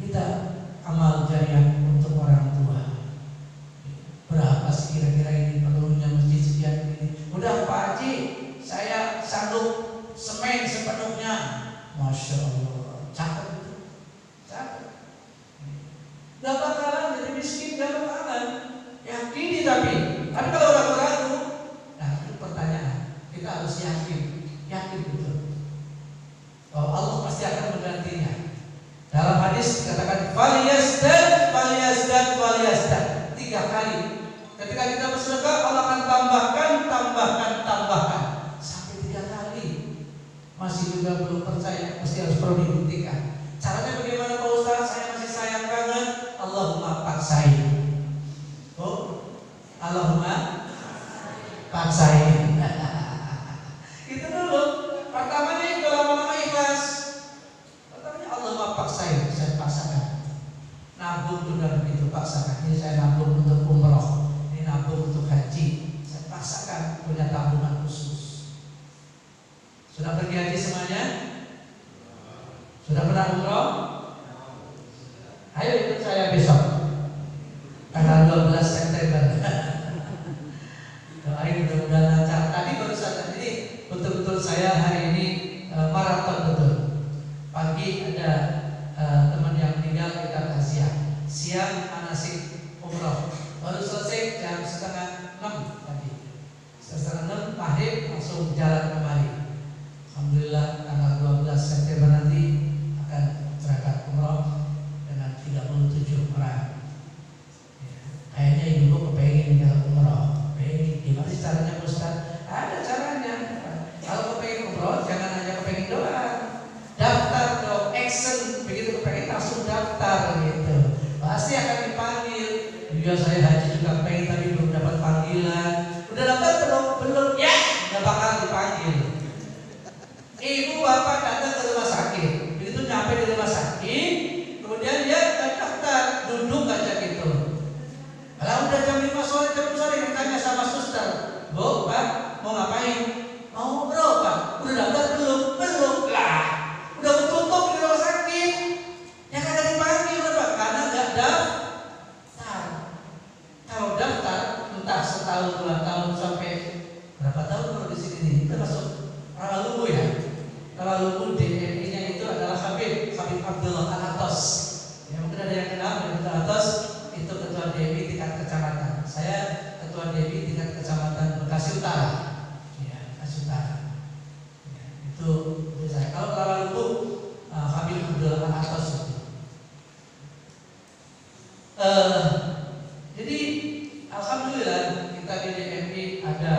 kita amal jariah untuk orang tua. Berapa sih kira-kira ini perlunya masjid sekian ini? Udah Pak Haji, saya sanggup semen sepenuhnya. Masya Allah, cakep itu, cakep. Gak bakalan jadi miskin, gak bakalan. Yakini tapi kalau ragu-ragu, nah itu pertanyaan. Kita harus yakin betul bahwa Allah pasti akan menggantinya. Dalam hadis dikatakan faliyasdad 3 kali. Ketika kita bersedekah, Allah akan tambahkan sampai 3 kali. Masih juga belum percaya, pasti harus perlu dibuktikan. Caranya bagaimana Pak Ustaz? Saya masih sayang banget. Allahumma paksain. Allahumma paksain. Itu dulu. Pertamanya itu lama-lama ikhlas. Pertamanya Allahumma paksain. Saya paksakan. Nabung juga begitu, paksakan. Ini saya nabung untuk umroh, ini nabung untuk haji. Saya paksakan punya tabungan khusus. Sudah pergi haji semuanya? Sudah pernah umroh? Ayo ikut saya besok tanggal 12 September. Doain mudah-mudahan lancar. Tadi baru saja ini betul-betul saya hari ini maraton betul. Pagi ada teman yang meninggal, kita taziah. Siang manasik umroh. Baru selesai jam 5:30 tadi. 5:30 maghrib langsung jalan kembali. daftar gitu. Pasti akan dipanggil. Juga saya haji juga pengen tapi belum dapat panggilan. Udah daftar belum? Belum ya, nggak bakal dipanggil. Ibu bapak datang ke rumah sakit, begitu nyampe di rumah sakit, kemudian dia daftar, duduk aja gitu. Kalau udah jam 5 sore, ditanya sama suster, Bu, Pak, mau ngapain? Mau berobat. Udah daftar belum? Belum lah. Udah tutup di rumah sakit. Ya kagak dipanggil Pak, karena nggak daftar. Kalau daftar, entah setahun, 2 tahun sampai berapa tahun kalau di sini nih, kita masuk Rawalubu ya. Rawalubu DMI-nya itu adalah Habib Abdullah Al-Atos. Ya mungkin ada yang kenal Habib Al-Atos, itu ketua DMI tingkat kecamatan. Saya ketua DMI tingkat kecamatan Bekasi Utara. Ya, Bekasi Utara. Ya, itu saya. Kalau Rawalubu Habib Abdullah Al-Atos itu. Jadi alhamdulillah kita di DMI ada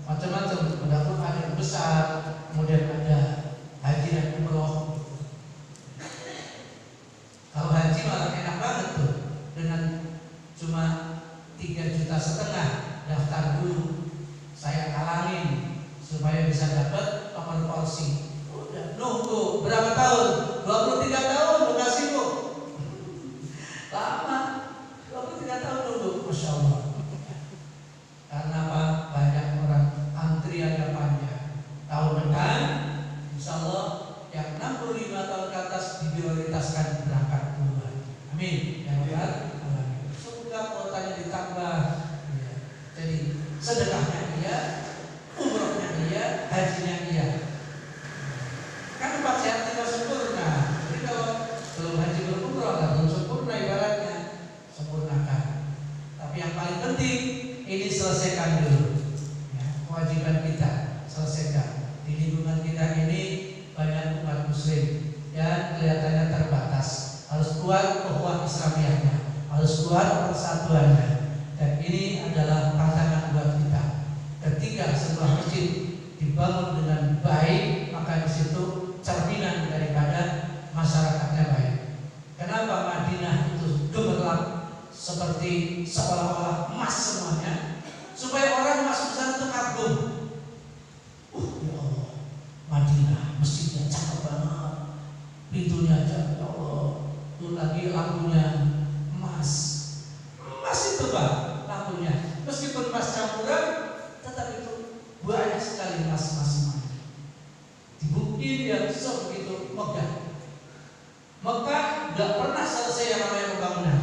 macam-macam, walaupun ada yang besar, kemudian ada haji dan umroh. Kalau haji malah enak banget tuh, dengan cuma 3,5 juta daftar dulu, saya talangin supaya bisa dapat nomor porsi. Udah nunggu berapa tahun? 23 tahun Bekasi Bu. Lama, 23 tahun nunggu, Masya Allah. Karena apa? Banyak orang antriannya panjang. Tahun depan, insya Allah yang 65 tahun ke atas diprioritaskan berangkat duluan. Amin. Ya Allah. Semoga kuotanya ditambah. Ya. Jadi sedekahnya iya, umrohnya iya, hajinya iya. Kan 4 sehat 3 sempurna. Jadi kalau belum haji belum umroh, belum sempurna ibaratnya, sempurnakan. Tapi yang paling penting ini selesaikan dulu. Ya, kewajiban kita selesaikan. Di lingkungan kita ini banyak umat muslim yang kelihatannya terbatas. Harus kuat ukhuwah Islamiyahnya, harus kuat persatuannya. Dan ini adalah tantangan buat kita. Ketika sebuah masjid dibangun dengan baik, maka di situ cerminan daripada masyarakatnya baik. Kenapa Madinah itu gemerlap seperti seolah-olah emas semuanya, supaya orang masuk sana itu kagum. Ya Allah, Madinah masjidnya cakep banget, pintunya aja ya Allah, itu lagi lampunya emas itu Pak, lampunya meskipun emas campuran, tetap itu banyak sekali emas dibukin yang sebegitu megah. Mekah gak pernah selesai yang namanya pembangunan.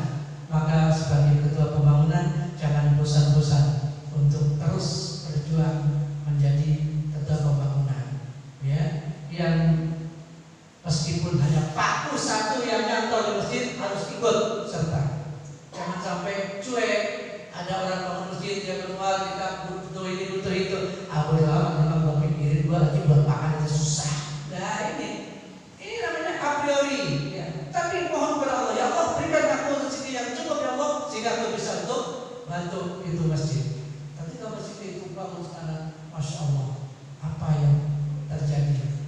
Maka sebagai ketua pembangunan jangan bosan-bosan untuk terus berjuang menjadi ketua pembangunan. Ya, yang meskipun hanya paku satu yang nyantol di masjid harus ikut serta. Jangan sampai cuek. Ada orang bangun masjid dia keluar kita butuh ini butuh itu. Aku lama memang gua pikirin gua lagi buat makan aja susah. Nah ini namanya a priori. Ya. Tapi mohon kepada Allah, ya Allah berikan aku rezeki yang cukup ya Allah sehingga aku bisa untuk bantu itu masjid. Tapi kalau masjid itu bangun sekarang, Masya Allah, apa yang terjadi?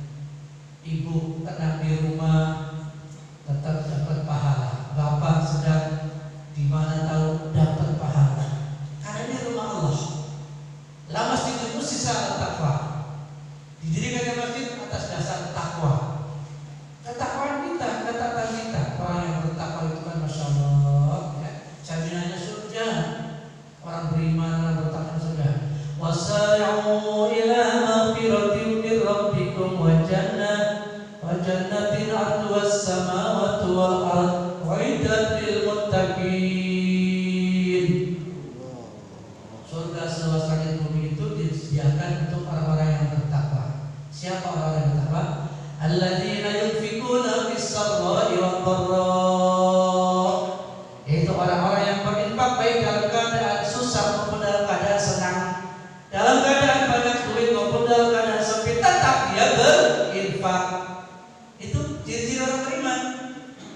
Ibu tenang di rumah tetap dapat pahala. Bapak sedang di mana tahu dapat pahala. Karena ini rumah Allah. La masjid ussisa at-taqwa. Didirikannya masjid atas dasar takwa. Ketakwaan kita, ketatan kita. Orang yang bertakwa itu kan Masya Allah ya, jaminannya surga. Orang beriman, orang bertakwa surga. Wasari'u ila maghfiratin min rabbikum wa jannatin 'arduhas samawati wal ard wa 'iddat lil muttaqin. Surga seluas langit bumi itu disediakan untuk orang-orang yang bertakwa. Siapa orang yang bertakwa? Alladzina yunfikuna fis sarra'i wad dharra. Itu orang-orang yang berinfak baik dalam keadaan susah maupun dalam keadaan senang, dalam keadaan banyak duit maupun dalam keadaan sempit, tetap dia berinfak. Itu ciri-ciri orang beriman.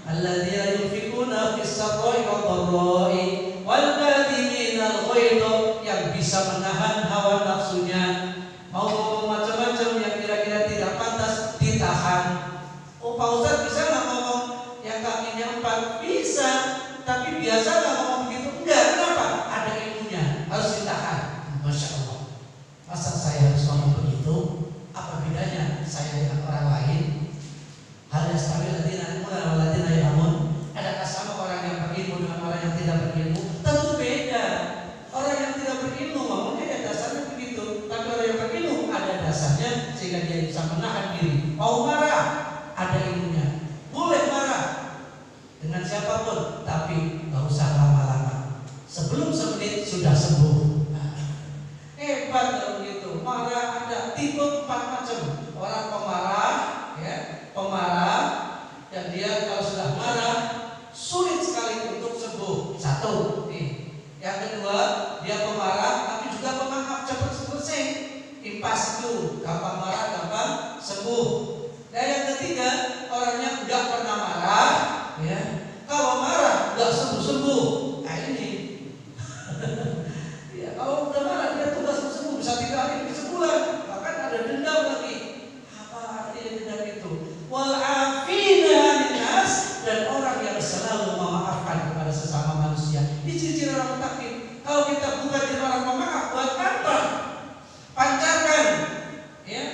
Alladzina yunfikuna fis sarra'i wad dharra'i wal kadhimina al-ghaidha, yang bisa menahan hawa nafsunya, mau ngomong macam-macam yang kira-kira tidak pantas ditahan. Oh Pak Ustaz bisa nggak ngomong yang kakinya 4 ini. Mau marah, ada ilmunya. Boleh marah dengan siapapun, tapi nggak usah lama-lama. Sebelum semenit sudah sembuh. Hebat kalau begitu. Marah ada tipe 4 macam. Orang pemarah, ya, pemarah, dan dia kalau sudah marah sulit sekali untuk sembuh. Satu, nih. Yang kedua, dia pemarah tapi juga pemaaf, cepat selesai. Impas itu, gampang marah, gampang sembuh. Dan yang ketiga, orangnya nggak pernah marah, ya. Kalau marah nggak sembuh-sembuh. Nah ini. Ya, kalau udah marah dia tuh nggak sembuh-sembuh, bisa 3 hari, bisa sebulan, bahkan ada dendam lagi. Apa artinya dendam itu? Wal afina linnas, dan orang yang selalu memaafkan kepada sesama manusia. Ini ciri-ciri orang mutakin. Kalau kita bukan jadi orang pemaaf, buat apa? Pancarkan, ya,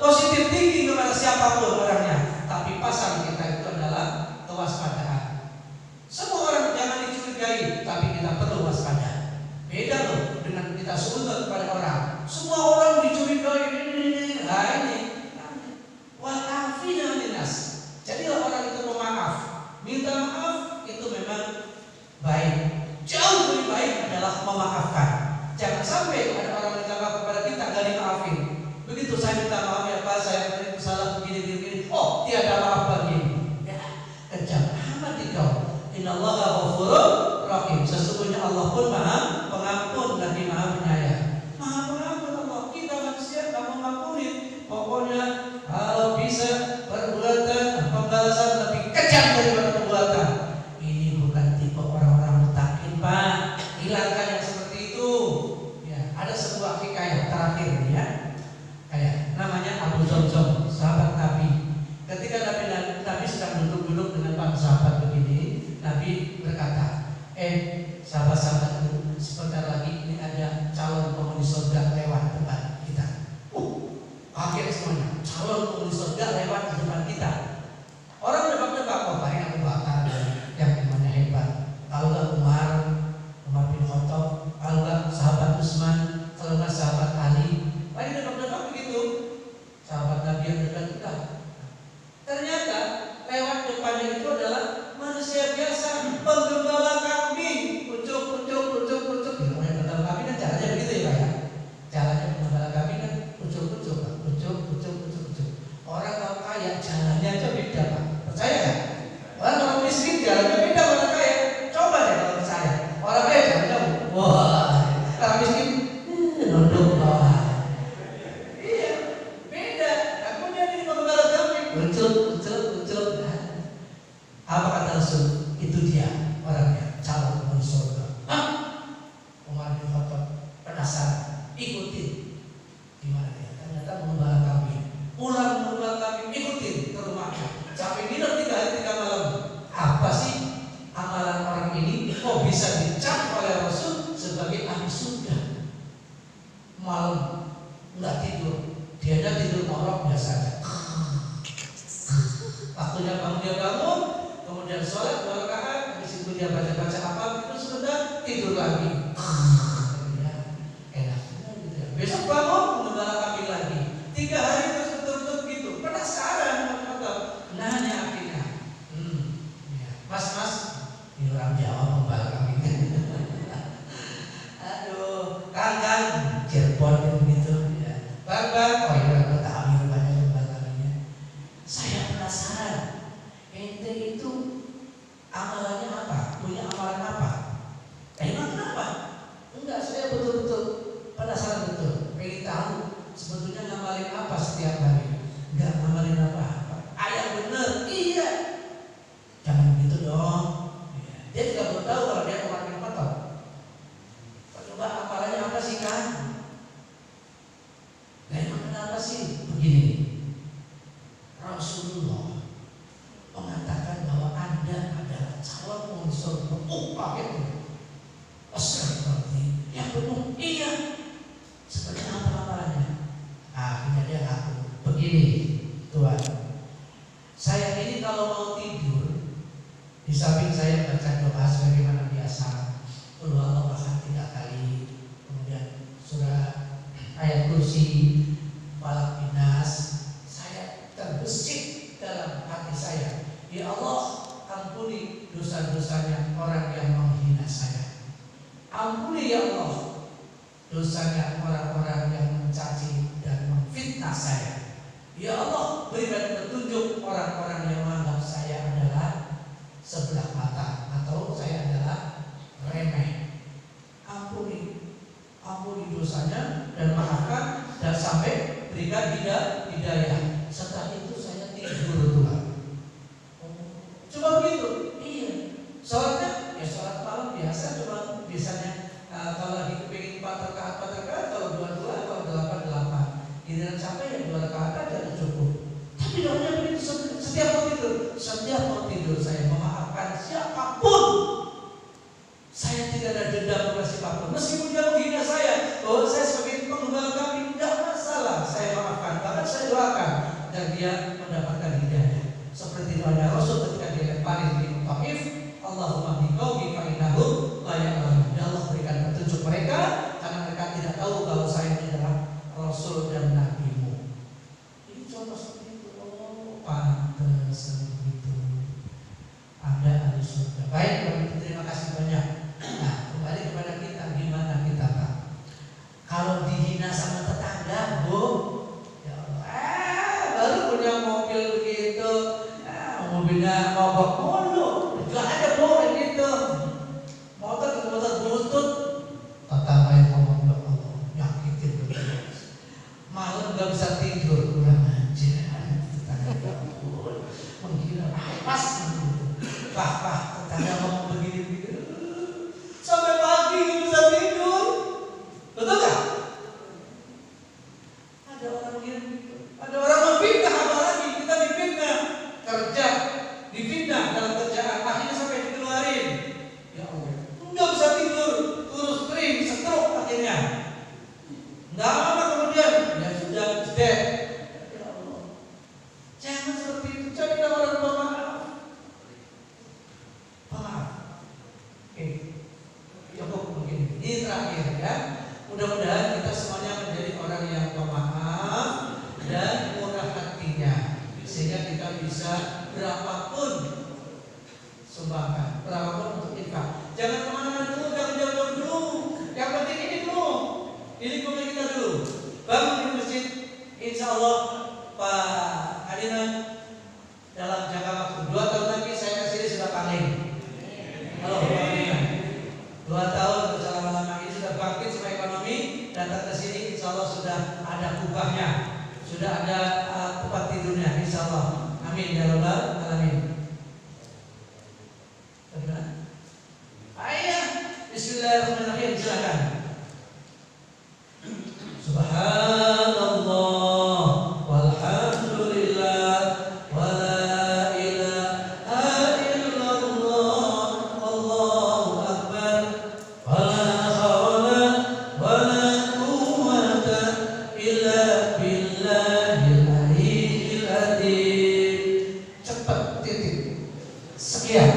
positif tinggi kepada siapapun orangnya. Tapi pasal kita itu adalah kewaspadaan. Semua orang jangan dicurigai, tapi kita perlu waspada. Beda loh dengan kita suudon kepada orang. Semua orang dicurigai ini. Nah ini. Wal afina linnas. Jadilah orang itu pemaaf. Minta maaf itu memang baik. Jauh lebih baik adalah memaafkan. Jangan sampai ada orang minta maaf kepada kita gak dimaafin. Begitu saya minta maaf ya Pak, saya salah begini. Oh, tiada maaf bagi. Ya, kejam amat kau. Innallaha ghafurur rahim. Sesungguhnya Allah pun Maha Pengampun lagi Maha Penyayang. Maha Pengampun Allah. Kita manusia enggak mengampuni. Pokoknya kalau bisa perbuatan pembalasan lebih kejam daripada perbuatan. Ini bukan tipe orang-orang mutakin, Pak. Hilangkan yang seperti itu. Ya, ada sebuah hikayah terakhir ya. Kayak namanya Abu Dzamzam, sahabat Nabi. Ketika Nabi sedang duduk-duduk dengan para sahabat begini, Nabi berkata, sahabat-sahabatku, sebentar lagi ini ada calon penghuni surga lewat depan kita. Kaget semuanya, calon penghuni surga lewat di depan kita. Orang nebak-nebak, paling Abu Bakar yang imannya hebat. Kalau nggak Umar bin Khattab, kalau nggak sahabat Utsman, kalau nggak sahabat Ali. Paling nebak-nebak begitu. Sahabat Nabi yang dekat-dekat. Ternyata lewat depannya itu adalah manusia biasa, penggembala kambing, ucuk. Namanya penggembala kambing kan caranya begitu ya Pak ya. Caranya penggembala kambing kan ucuk. Orang kalau kaya jalannya aja beda Pak. Percaya kan? Orang miskin jalannya beda orang kaya. Coba deh kalau percaya. Orang kaya jalannya wah, orang miskin nunduk bawah. Iya, beda. Kamunya ini penggembala kambing, ucuk. Apa kata Rasul? Itu dia orangnya, calon penghuni surga. Umar bin Khattab penasaran, ikutin. Gimana dia? Ternyata mengembala kambing. Pulang mengembala kambing, ikutin ke rumahnya. Sampai nginep 3 hari 3 malam. Apa sih amalan orang ini? Kok bisa dicap oleh Rasul sebagai ahli surga? Malam nggak tidur, dia ada tidur ngorok biasa aja. Waktunya dia bangun, kemudian sholat 2 rakaat, habis itu dia baca-baca apa gitu sebentar, tidur lagi. Enak gitu ya. Besok bangun mengembala kambing lagi. 3 hari terus betul-betul gitu. Penasaran nanya akhirnya. Mas, ini orang Jawa mengembala kambing. Aduh, Kang, Cirebon gitu ya. Bang, oh iya aku tahu rupanya mengembala kambingnya. Saya penasaran. Ente itu amalannya apa? Punya amalan apa? Emang kenapa? Enggak, saya betul-betul penasaran betul. Pengen tahu sebetulnya ngamalin apa setiap hari. Enggak ngamalin apa-apa. Yang bener, iya. Jangan begitu dong. Dia juga belum tahu kalau dia orang yang kotor. Coba amalannya apa sih kan? Nah emang kenapa sih begini? Rasulullah mengatakan bahwa Anda adalah calon penghuni surga. Kaget tuh. Seperti yang penuh. Iya. Seperti apa amalannya? Akhirnya dia ngaku begini, Tuhan. Saya ini kalau mau tidur, di samping saya baca doa sebagaimana biasa, Qul huwallahu ahad 3 kali, kemudian surah ayat kursi, Falaq bin Nas Ya Allah, ampuni dosa-dosanya orang yang menghina saya. Ampuni ya Allah dosanya orang-orang yang mencaci dan memfitnah saya. Ya Allah, berikan petunjuk orang-orang yang menganggap saya adalah sebelah mata atau saya adalah remeh. Ampuni dosanya dan maafkan, dan sampai berikan hidayah. Setelah itu saya tidur Tuhan. Cuma begitu. Iya. Sholatnya ya sholat malam biasa, cuma biasanya kalau lagi kepingin 4 rakaat, kalau 2, kalau 8. Giliran capek ya 2 rakaat aja cukup. Tapi doanya begitu setiap mau tidur saya memaafkan siapapun. Saya tidak ada dendam kepada siapapun, meskipun dia menghina saya. Bahwa saya sebagai penggembala kami tidak masalah, saya maafkan, bahkan saya doakan dan dia mendapatkan hidayah. Seperti doanya Rasul ketika dia lemparin di Taif, Allahumma biqaumi fa innahum la ya'lamun. Ya Allah, berikan petunjuk mereka karena mereka tidak tahu kalau saya adalah Rasul dan Nabi-Mu. Ini contoh seperti itu. Oh, pantas begitu. Anda ahli surga. Baik, terima kasih banyak. Nah, kembali kepada kita, gimana kita Pak? Kalau dihina sama tetangga, Bu, ya Allah, baru punya mobil begitu, mobilnya mogok mulu, juga ada Bu gitu, motor butut, tetangga yang ngomong ya Allah, nyakitin betul, malam nggak bisa tidur, kurang aja, tetangga ya ampun, menghina, pas, tetangga ngomong begini. Sampai pagi nggak bisa tidur, betul nggak? Ada orang begini, ada orang memfitnah, apalagi kita difitnah kerja, difitnah dalam kerjaan, akhirnya sampai dikeluarin. Ya Allah, nggak bisa tidur, kurus kering, stroke akhirnya. Nggak lama kemudian, ya sudah dead. Ya Allah, jangan seperti itu. Jadilah orang pemaaf. Cukup begini. Ini terakhir ya. Mudah-mudahan kita semuanya menjadi orang yang pemaaf dan murah hatinya, sehingga kita bisa berapapun sumbangkan, berapapun untuk infak. Jangan kemana-mana dulu, jangan jauh-jauh dulu. Yang penting ini dulu. Ini komik kita dulu. Bangun di masjid, insya Allah Pak Adina dalam jangka waktu 2 tahun lagi saya kesini sudah paling. Halo Pak Adina. 2 tahun selama ini sudah bangkit semua ekonomi, datang ke sini insya Allah sudah ada kubahnya, sudah ada tempat tidurnya insya Allah. Amin ya rabbal alamin. Ayah, bismillahirrahmanirrahim, silakan. Subhanallah walhamdulillah wala ilaha illallah wallahu akbar wala hawla wala quwwata illa billahil aliyyil azim. Cepat titik. Sekian.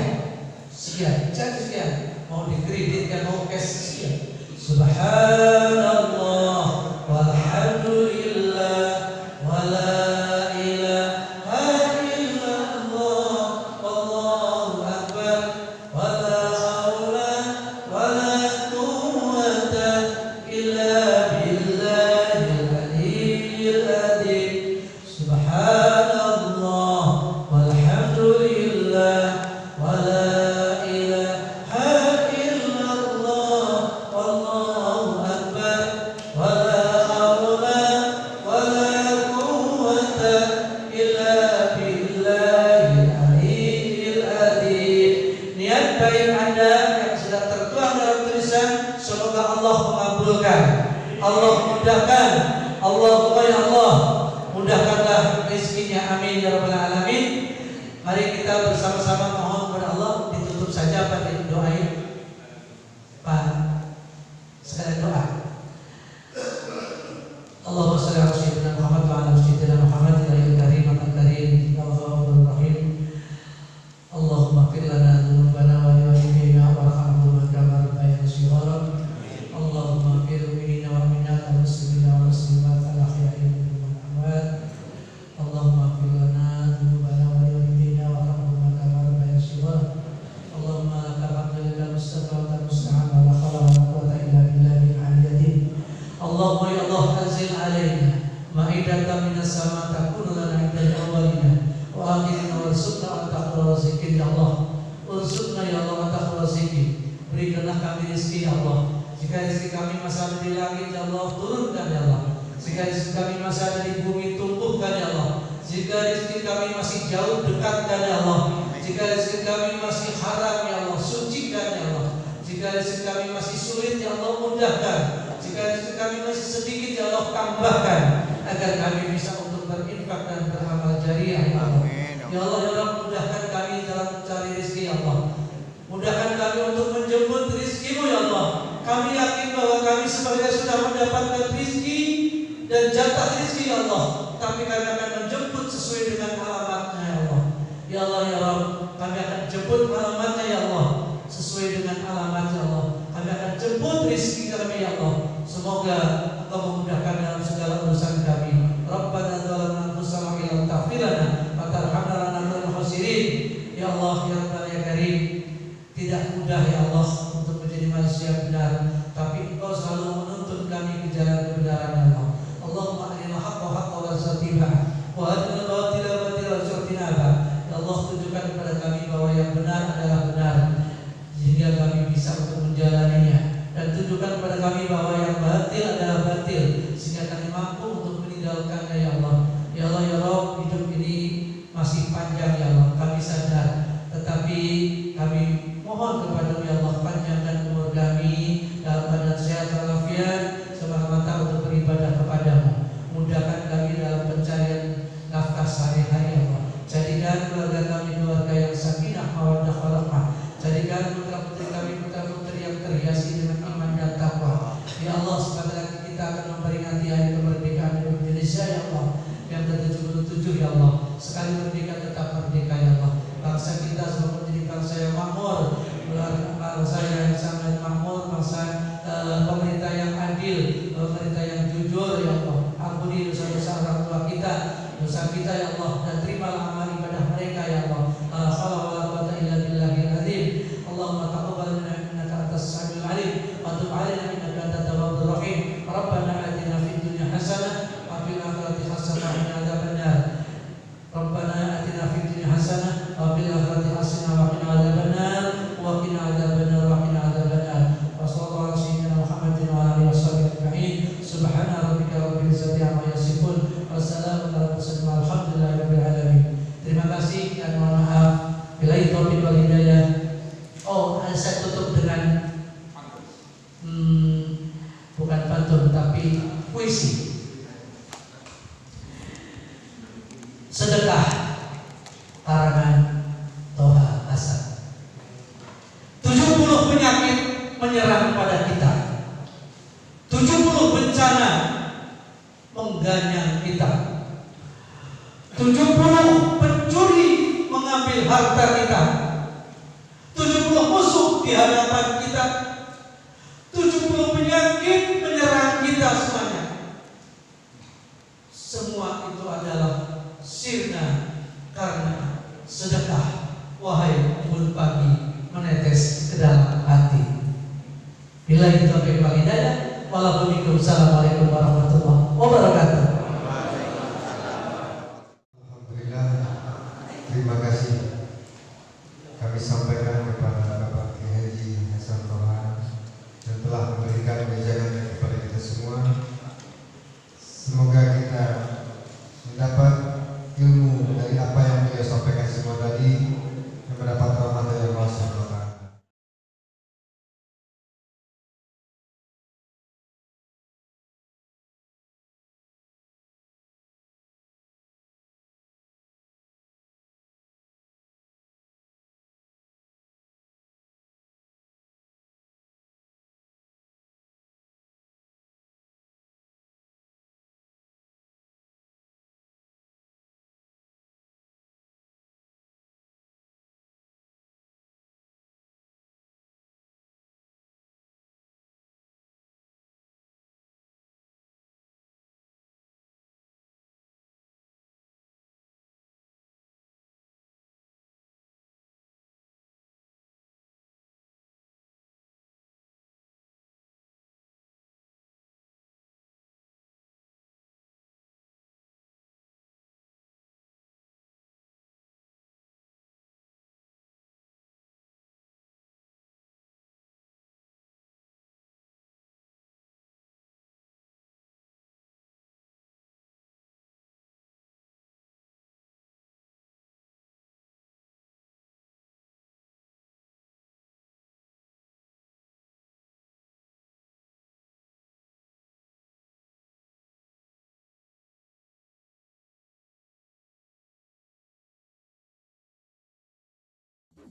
Jadi sekian. Mau dikredit kan mau cash sekian. Subhanallah walhamdulillah wala ilaha illallah wallahu akbar wala haula wala quwwata illa billahil aliyyil azim. Subhanallah walhamdulillah wala Allah mudahkan, Allahumma ya Allah mudahkanlah rezekinya, amin ya rabbal alamin. Mari kita bersama-sama mohon kepada Allah. Ditutup saja pada doain Pak, sekalian doa. Allahumma shalli ala sayyidina Muhammad wa ala sayyidina Muhammad ilahil karim al karim ya Ghafurur rahim. Allahumma ighfir lana dzunubana wa li walidayna warhamhuma kama rabbayana shighara. Allahumma ighfir lana wa minna muslimina wa muslimat al ahya'i minhum wal amwat. Allahumma ighfir lana dzunubana wa li walidayna warhamhuma warzuqna anta khairur raziqin ya Allah. Warzuqna ya Allah anta khairur raziqin. Berikanlah kami rezeki ya Allah. Jika rezeki kami masih ada di langit ya Allah, turunkan ya Allah. Jika rezeki kami masih ada di bumi, tumbuhkan ya Allah. Jika rezeki kami masih jauh, dekatkan ya Allah. Jika rezeki kami masih haram ya Allah, sucikan ya Allah. Jika rezeki kami masih sulit ya Allah, mudahkan. Jika rezeki kami masih sedikit ya Allah, tambahkan agar kami bisa untuk berinfak dan beramal jariah ya Allah. Ya Allah ya Allah, mudahkan kami dalam mencari rezeki ya Allah. Mudahkan kami untuk menjemput rizkimu ya Allah. Kami yakin bahwa kami sebenarnya sudah mendapatkan rizki dan jatah rizki ya Allah. Tapi kami akan menjemput sesuai dengan alamatnya ya Allah. Ya Allah ya Rabb, kami akan jemput alamatnya ya Allah, sesuai dengan alamatnya ya Allah. Kami akan jemput rizki kami ya Allah. Semoga Engkau memudahkan dalam segala urusan kami. Rabbana dzalamna anfusana wa illam taghfir lana wa tarhamna lanakunanna minal khasirin. Ya Allah ya Rabbana ya Karim, tidak mudah ya Allah untuk menjadi manusia benar, tapi Engkau selalu menuntun kami ke jalan kebenaran ya Allah. Allahumma arina haqqa haqqa warzuqna wa arina batila batila warzuqna. Ya Allah, tunjukkan kepada kami bahwa yang benar adalah benar sehingga kami bisa untuk menjalaninya, dan tunjukkan kepada kami bahwa yang batil adalah batil sehingga kami mampu untuk meninggalkannya ya Allah. Ya Allah ya Rabb, hidup ini masih panjang ya Allah, kami sadar, tetapi kami mohon kepada ya Allah, panjangkan umur kami dalam badan sehat walafiat semata-mata untuk beribadah kepadamu. Mudahkan kami dalam pencarian nafkah sehari-hari ya Allah. Jadikan keluarga kami keluarga yang sakinah mawaddah warahmah. Jadikan putra-putri kami putra-putri yang terhiasi dengan iman dan takwa. Ya Allah, sebentar lagi kita akan memperingati hari kemerdekaan Indonesia ya Allah, yang ke-77 ya Allah. Sekali merdeka tetap merdeka ya Allah. Bangsa kita selalu menjadi bangsa yang makmur, bangsa yang sangat makmur, bangsa pemerintah yang adil, pemerintah yang jujur ya Allah. Ampuni dosa-dosa orang tua kita, dosa kita ya Allah, dan terimalah amal ibadah mereka ya Allah. Allahumma taqabbal minna innaka antas samiul alim wa tub 'alaina innaka antat tawwabur rahim. Rabbana atina fid dunya hasanah wa fil akhirati hasanah wa qina adzabannar. Rabbana atina fid dunya hasanah wa fil akhirati hasanah wa qina adzabannar wa qina adzabannar wa qina adzabannar. Wa sallallahu ala sayyidina Muhammadin wa alihi washabihi ajma'in. Subhana rabbika rabbil izzati amma yasifun wa salamun alal mursalin walhamdulillahi rabbil alamin. Terima kasih dan mohon maaf. Billahi taufiq wal hidayah. Oh, saya tutup dengan bukan pantun tapi puisi. Sedekah karangan Toha Hasan. 70 penyakit menyerang pada kita. 70 bencana mengganyang kita. 70 pencuri mengambil harta kita. 70 musuh di hadapan kita. 70 penyakit menyerang kita semuanya. Semua itu adalah sirna karena sedekah. Wahai embun pagi menetes ke dalam hati. Billahi taufiq wal hidayah. Wassalamualaikum warahmatullahi wabarakatuh.
Alhamdulillah, terima kasih kami sampaikan kepada Bapak Kiai Haji Hasan Toha yang telah memberikan wejangan kepada kita semua. Semoga kita mendapat ilmu dari apa yang beliau sampaikan semua tadi, dan mendapat rahmat dari Allah Subhanahu wa Ta'ala.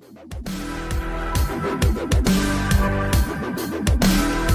Thank you.